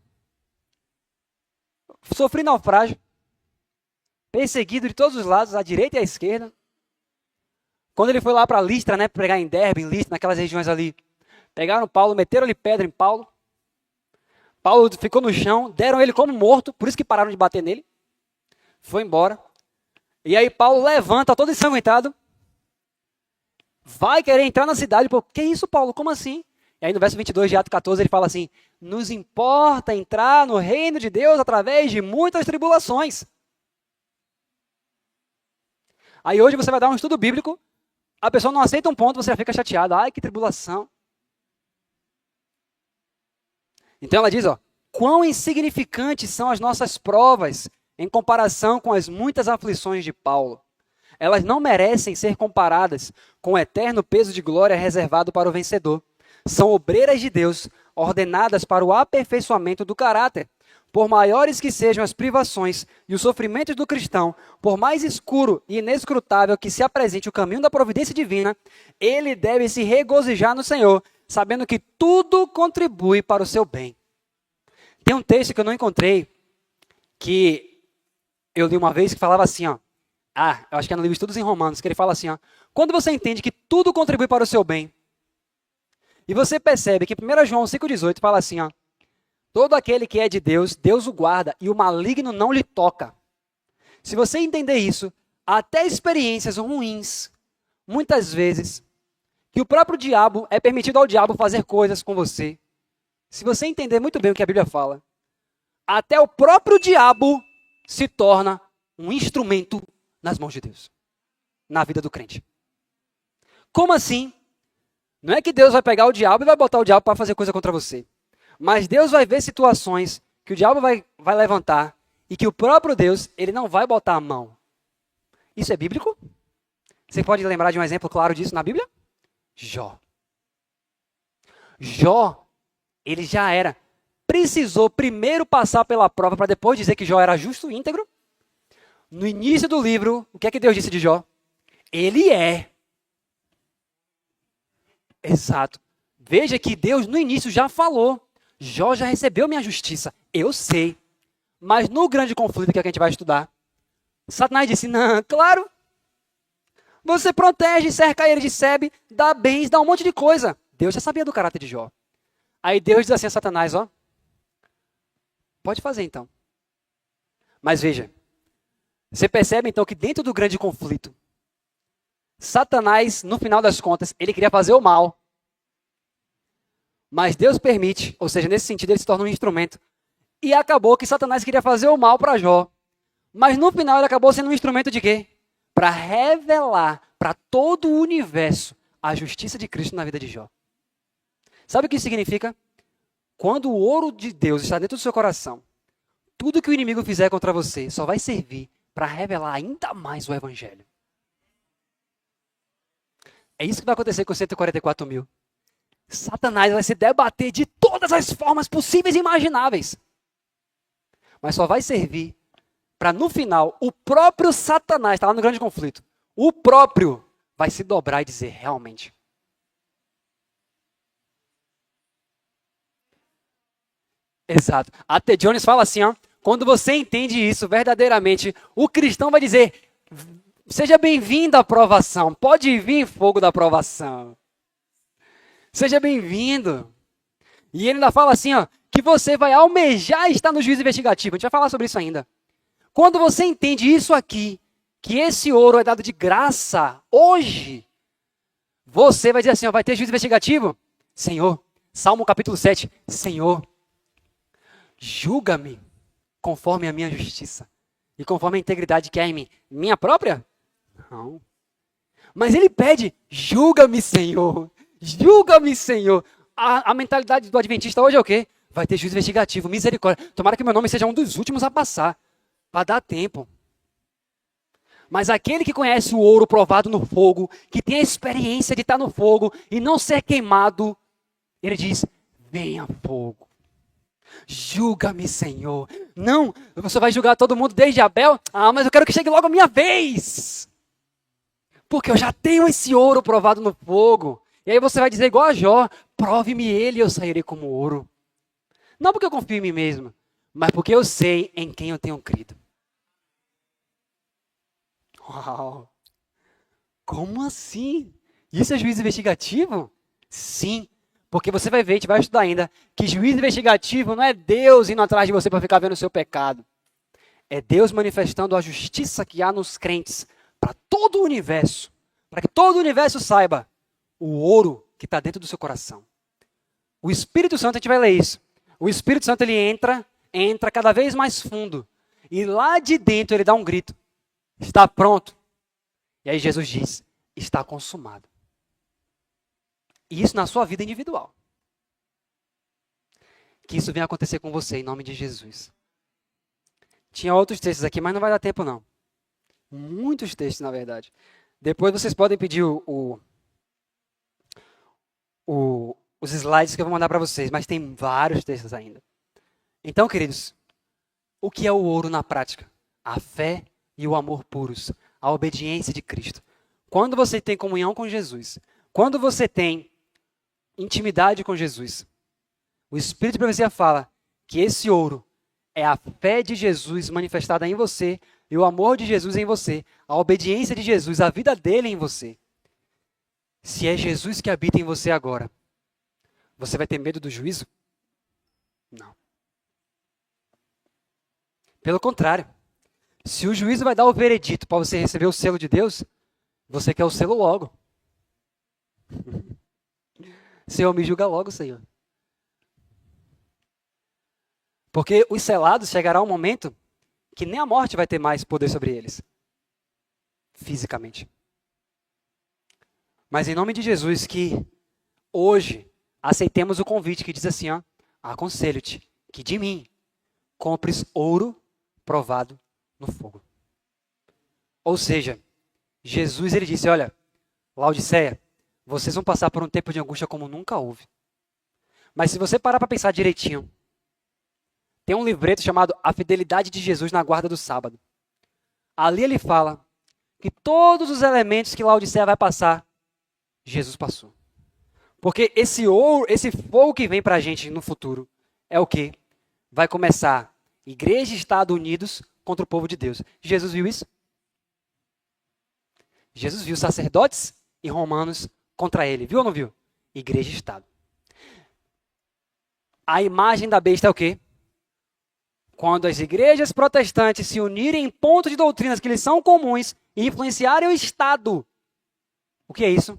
Sofri naufrágio, perseguido de todos os lados, à direita e à esquerda. Quando ele foi lá para Listra, né, pregar em Derbe, em Listra, naquelas regiões ali, pegaram Paulo, meteram-lhe pedra em Paulo. Paulo ficou no chão, deram ele como morto, por isso que pararam de bater nele. Foi embora. E aí Paulo levanta, todo ensanguentado, vai querer entrar na cidade. Pô, que isso, Paulo? Como assim? E aí no verso 22 de Atos 14 ele fala assim, nos importa entrar no reino de Deus através de muitas tribulações. Aí hoje você vai dar um estudo bíblico, a pessoa não aceita um ponto, você já fica chateado. Ai, que tribulação. Então ela diz, ó, quão insignificantes são as nossas provas em comparação com as muitas aflições de Paulo. Elas não merecem ser comparadas com o eterno peso de glória reservado para o vencedor. São obreiras de Deus, ordenadas para o aperfeiçoamento do caráter. Por maiores que sejam as privações e os sofrimentos do cristão, por mais escuro e inescrutável que se apresente o caminho da providência divina, ele deve se regozijar no Senhor, sabendo que tudo contribui para o seu bem. Tem um texto que eu não encontrei, que eu li uma vez, que falava assim, ó. Eu acho que é no livro Estudos em Romanos, que ele fala assim, ó. Quando você entende que tudo contribui para o seu bem, e você percebe que 1 João 5,18 fala assim, ó. Todo aquele que é de Deus, Deus o guarda, e o maligno não lhe toca. Se você entender isso, até experiências ruins, muitas vezes, que o próprio diabo, é permitido ao diabo fazer coisas com você. Se você entender muito bem o que a Bíblia fala, até o próprio diabo se torna um instrumento nas mãos de Deus, na vida do crente. Como assim? Não é que Deus vai pegar o diabo e vai botar o diabo para fazer coisa contra você. Mas Deus vai ver situações que o diabo vai levantar e que o próprio Deus, ele não vai botar a mão. Isso é bíblico? Você pode lembrar de um exemplo claro disso na Bíblia? Jó. Jó, ele já precisou primeiro passar pela prova para depois dizer que Jó era justo e íntegro. No início do livro, o que é que Deus disse de Jó? Ele é. Exato. Veja que Deus no início já falou. Jó já recebeu minha justiça. Eu sei. Mas no grande conflito que a gente vai estudar, Satanás disse, não, claro. Você protege, cerca ele de sebe, dá bens, dá um monte de coisa. Deus já sabia do caráter de Jó. Aí Deus diz assim a Satanás, ó. Pode fazer então. Mas veja. Você percebe então que dentro do grande conflito, Satanás, no final das contas, ele queria fazer o mal. Mas Deus permite, ou seja, nesse sentido ele se torna um instrumento. E acabou que Satanás queria fazer o mal para Jó. Mas no final ele acabou sendo um instrumento de quê? Para revelar para todo o universo a justiça de Cristo na vida de Jó. Sabe o que isso significa? Quando o ouro de Deus está dentro do seu coração, tudo que o inimigo fizer contra você só vai servir para revelar ainda mais o evangelho. É isso que vai acontecer com 144 mil. Satanás vai se debater de todas as formas possíveis e imagináveis. Mas só vai servir para, no final, o próprio Satanás, está lá no grande conflito, o próprio vai se dobrar e dizer, realmente. Exato. A T. Jones fala assim, ó, quando você entende isso verdadeiramente, o cristão vai dizer, seja bem-vindo à provação, pode vir fogo da provação. Seja bem-vindo. E ele ainda fala assim, ó, que você vai almejar estar no juízo investigativo. A gente vai falar sobre isso ainda. Quando você entende isso aqui, que esse ouro é dado de graça hoje, você vai dizer assim, ó, vai ter juízo investigativo? Senhor, Salmo capítulo 7, Senhor, julga-me conforme a minha justiça e conforme a integridade que há em mim. Minha própria? Não. Mas ele pede, julga-me, Senhor. Julga-me, Senhor. A mentalidade do adventista hoje é o quê? Vai ter juízo investigativo, misericórdia. Tomara que meu nome seja um dos últimos a passar, para dar tempo. Mas aquele que conhece o ouro provado no fogo, que tem a experiência de estar no fogo e não ser queimado, ele diz, venha fogo. Julga-me, Senhor. Não, você vai julgar todo mundo desde Abel? Ah, mas eu quero que chegue logo a minha vez. Porque eu já tenho esse ouro provado no fogo. E aí você vai dizer igual a Jó, prove-me ele e eu sairei como ouro. Não porque eu confio em mim mesmo, mas porque eu sei em quem eu tenho crido. Uau! Como assim? Isso é juízo investigativo? Sim, porque você vai ver, a gente vai estudar ainda, que juízo investigativo não é Deus indo atrás de você para ficar vendo o seu pecado. É Deus manifestando a justiça que há nos crentes para todo o universo. Para que todo o universo saiba o ouro que está dentro do seu coração. O Espírito Santo, a gente vai ler isso. O Espírito Santo, ele entra cada vez mais fundo. E lá de dentro ele dá um grito. Está pronto. E aí Jesus diz, está consumado. E isso na sua vida individual. Que isso venha acontecer com você em nome de Jesus. Tinha outros textos aqui, mas não vai dar tempo não. Muitos textos, na verdade. Depois vocês podem pedir os slides que eu vou mandar para vocês, mas tem vários textos ainda. Então, queridos, o que é o ouro na prática? A fé e o amor puros, a obediência de Cristo. Quando você tem comunhão com Jesus, quando você tem intimidade com Jesus, o Espírito de Profecia fala que esse ouro é a fé de Jesus manifestada em você e o amor de Jesus em você, a obediência de Jesus, a vida dele em você. Se é Jesus que habita em você agora, você vai ter medo do juízo? Não. Pelo contrário, se o juízo vai dar o veredito para você receber o selo de Deus, você quer o selo logo. Senhor, me julga logo, Senhor. Porque os selados chegará um momento que nem a morte vai ter mais poder sobre eles, fisicamente. Mas em nome de Jesus, que hoje aceitemos o convite que diz assim, ó, aconselho-te que de mim compres ouro provado no fogo. Ou seja, Jesus ele disse, olha, Laodiceia, vocês vão passar por um tempo de angústia como nunca houve. Mas se você parar para pensar direitinho, tem um livreto chamado A Fidelidade de Jesus na Guarda do Sábado. Ali ele fala que todos os elementos que Laodiceia vai passar, Jesus passou. Porque esse ouro, esse fogo que vem para a gente no futuro, é o quê? Vai começar igreja e Estado unidos contra o povo de Deus. Jesus viu isso? Jesus viu sacerdotes e romanos contra ele. Viu ou não viu? Igreja e Estado. A imagem da besta é o quê? Quando as igrejas protestantes se unirem em pontos de doutrinas que lhes são comuns e influenciarem o Estado. O que é isso?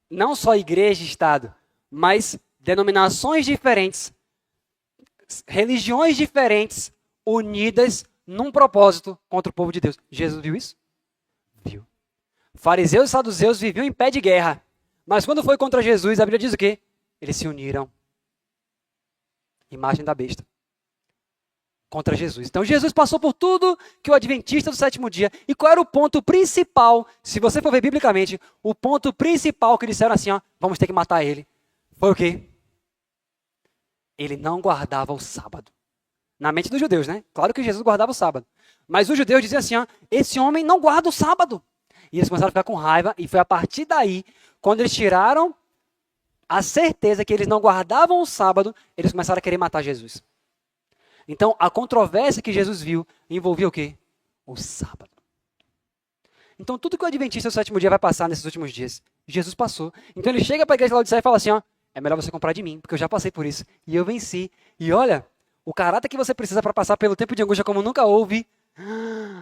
Não só igreja e Estado, mas denominações diferentes, religiões diferentes, unidas num propósito contra o povo de Deus. Jesus viu isso? Viu. Fariseus e saduceus viviam em pé de guerra. Mas quando foi contra Jesus, a Bíblia diz o quê? Eles se uniram. Imagem da besta. Contra Jesus. Então Jesus passou por tudo que o adventista do sétimo dia. E qual era o ponto principal? Se você for ver biblicamente, o ponto principal que disseram assim, ó, vamos ter que matar ele. Foi o quê? Ele não guardava o sábado. Na mente dos judeus, né? Claro que Jesus guardava o sábado. Mas os judeus diziam assim, ó, esse homem não guarda o sábado. E eles começaram a ficar com raiva. E foi a partir daí, quando eles tiraram a certeza que eles não guardavam o sábado, eles começaram a querer matar Jesus. Então, a controvérsia que Jesus viu envolvia o quê? O sábado. Então, tudo que o adventista do sétimo dia vai passar nesses últimos dias, Jesus passou. Então, ele chega para a igreja de Laodiceia e fala assim, ó, é melhor você comprar de mim, porque eu já passei por isso. E eu venci. E olha, o caráter que você precisa para passar pelo tempo de angústia como nunca houve,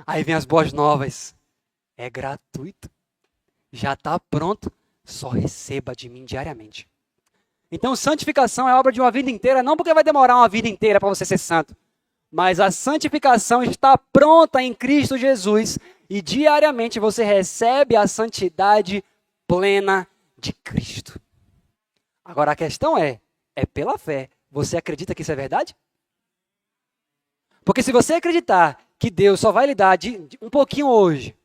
aí vem as boas novas. É gratuito. Já está pronto. Só receba de mim diariamente. Então, santificação é obra de uma vida inteira, não porque vai demorar uma vida inteira para você ser santo, mas a santificação está pronta em Cristo Jesus e diariamente você recebe a santidade plena de Cristo. Agora, a questão é pela fé. Você acredita que isso é verdade? Porque se você acreditar que Deus só vai lhe dar um pouquinho hoje,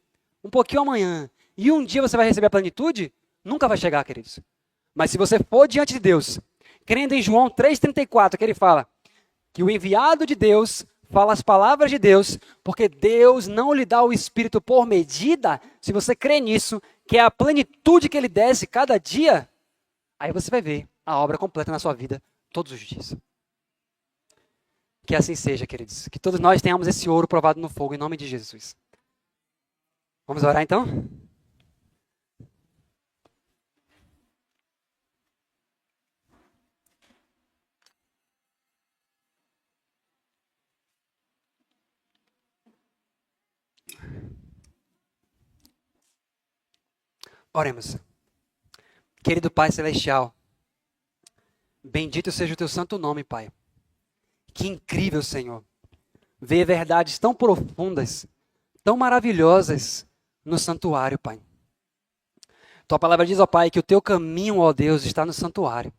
um pouquinho amanhã, e um dia você vai receber a plenitude, nunca vai chegar, queridos. Mas se você for diante de Deus, crendo em João 3,34, que ele fala que o enviado de Deus fala as palavras de Deus, porque Deus não lhe dá o Espírito por medida, se você crê nisso, que é a plenitude que ele desce cada dia, aí você vai ver a obra completa na sua vida todos os dias. Que assim seja, queridos. Que todos nós tenhamos esse ouro provado no fogo, em nome de Jesus. Vamos orar então? Oremos. Querido Pai Celestial, bendito seja o teu santo nome, Pai. Que incrível, Senhor, ver verdades tão profundas, tão maravilhosas no santuário, Pai. Tua palavra diz, ó Pai, que o teu caminho, ó Deus, está no santuário.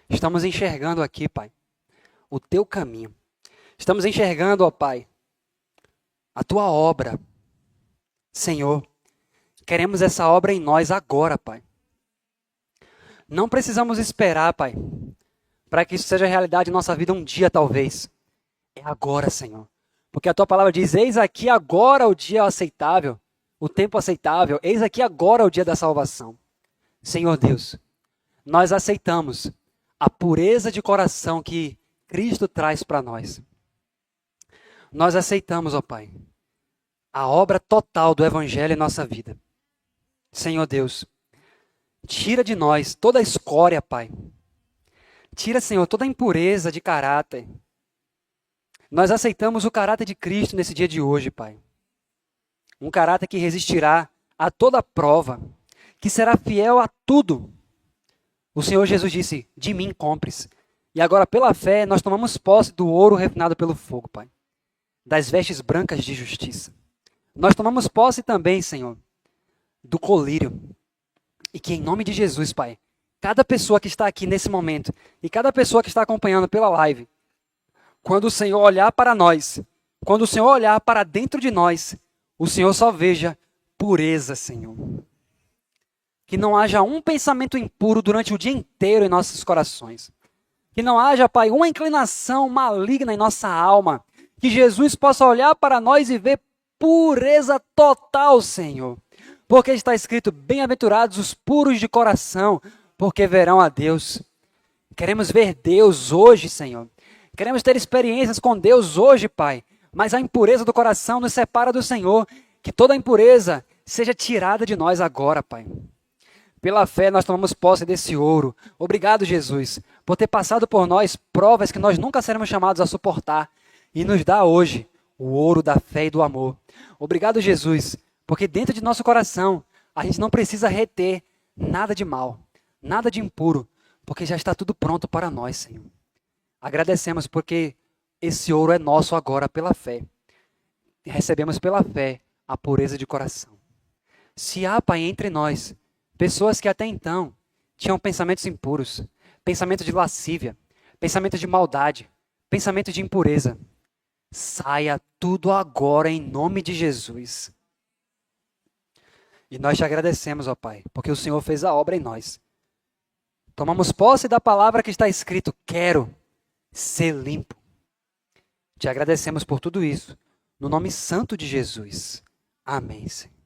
Estamos enxergando aqui, Pai, o teu caminho. Estamos enxergando, ó Pai, a tua obra. Senhor, queremos essa obra em nós agora, Pai. Não precisamos esperar, Pai, para que isso seja realidade em nossa vida um dia, talvez. É agora, Senhor. Porque a tua palavra diz, eis aqui agora o dia aceitável, o tempo aceitável, eis aqui agora o dia da salvação. Senhor Deus, nós aceitamos a pureza de coração que Cristo traz para nós. Nós aceitamos, ó Pai, a obra total do Evangelho em nossa vida. Senhor Deus, tira de nós toda a escória, Pai. Tira, Senhor, toda a impureza de caráter. Nós aceitamos o caráter de Cristo nesse dia de hoje, Pai. Um caráter que resistirá a toda prova, que será fiel a tudo. O Senhor Jesus disse, de mim compres. E agora, pela fé, nós tomamos posse do ouro refinado pelo fogo, Pai. das vestes brancas de justiça. Nós tomamos posse também, Senhor, do colírio. E que em nome de Jesus, Pai, cada pessoa que está aqui nesse momento e cada pessoa que está acompanhando pela live, quando o Senhor olhar para nós, quando o Senhor olhar para dentro de nós, o Senhor só veja pureza, Senhor. Que não haja um pensamento impuro durante o dia inteiro em nossos corações. Que não haja, Pai, uma inclinação maligna em nossa alma. Que Jesus possa olhar para nós e ver pureza total, Senhor. Porque está escrito, bem-aventurados os puros de coração, porque verão a Deus. Queremos ver Deus hoje, Senhor. Queremos ter experiências com Deus hoje, Pai. Mas a impureza do coração nos separa do Senhor. Que toda a impureza seja tirada de nós agora, Pai. Pela fé nós tomamos posse desse ouro. Obrigado, Jesus, por ter passado por nós provas que nós nunca seremos chamados a suportar. E nos dá hoje o ouro da fé e do amor. Obrigado, Jesus, porque dentro de nosso coração a gente não precisa reter nada de mal, nada de impuro, porque já está tudo pronto para nós, Senhor. Agradecemos porque esse ouro é nosso agora pela fé. E recebemos pela fé a pureza de coração. Se há, Pai, entre nós, pessoas que até então tinham pensamentos impuros, pensamentos de lascívia, pensamentos de maldade, pensamentos de impureza, saia tudo agora em nome de Jesus. E nós te agradecemos, ó Pai, porque o Senhor fez a obra em nós. Tomamos posse da palavra que está escrito, quero ser limpo. Te agradecemos por tudo isso, no nome santo de Jesus. Amém, Senhor.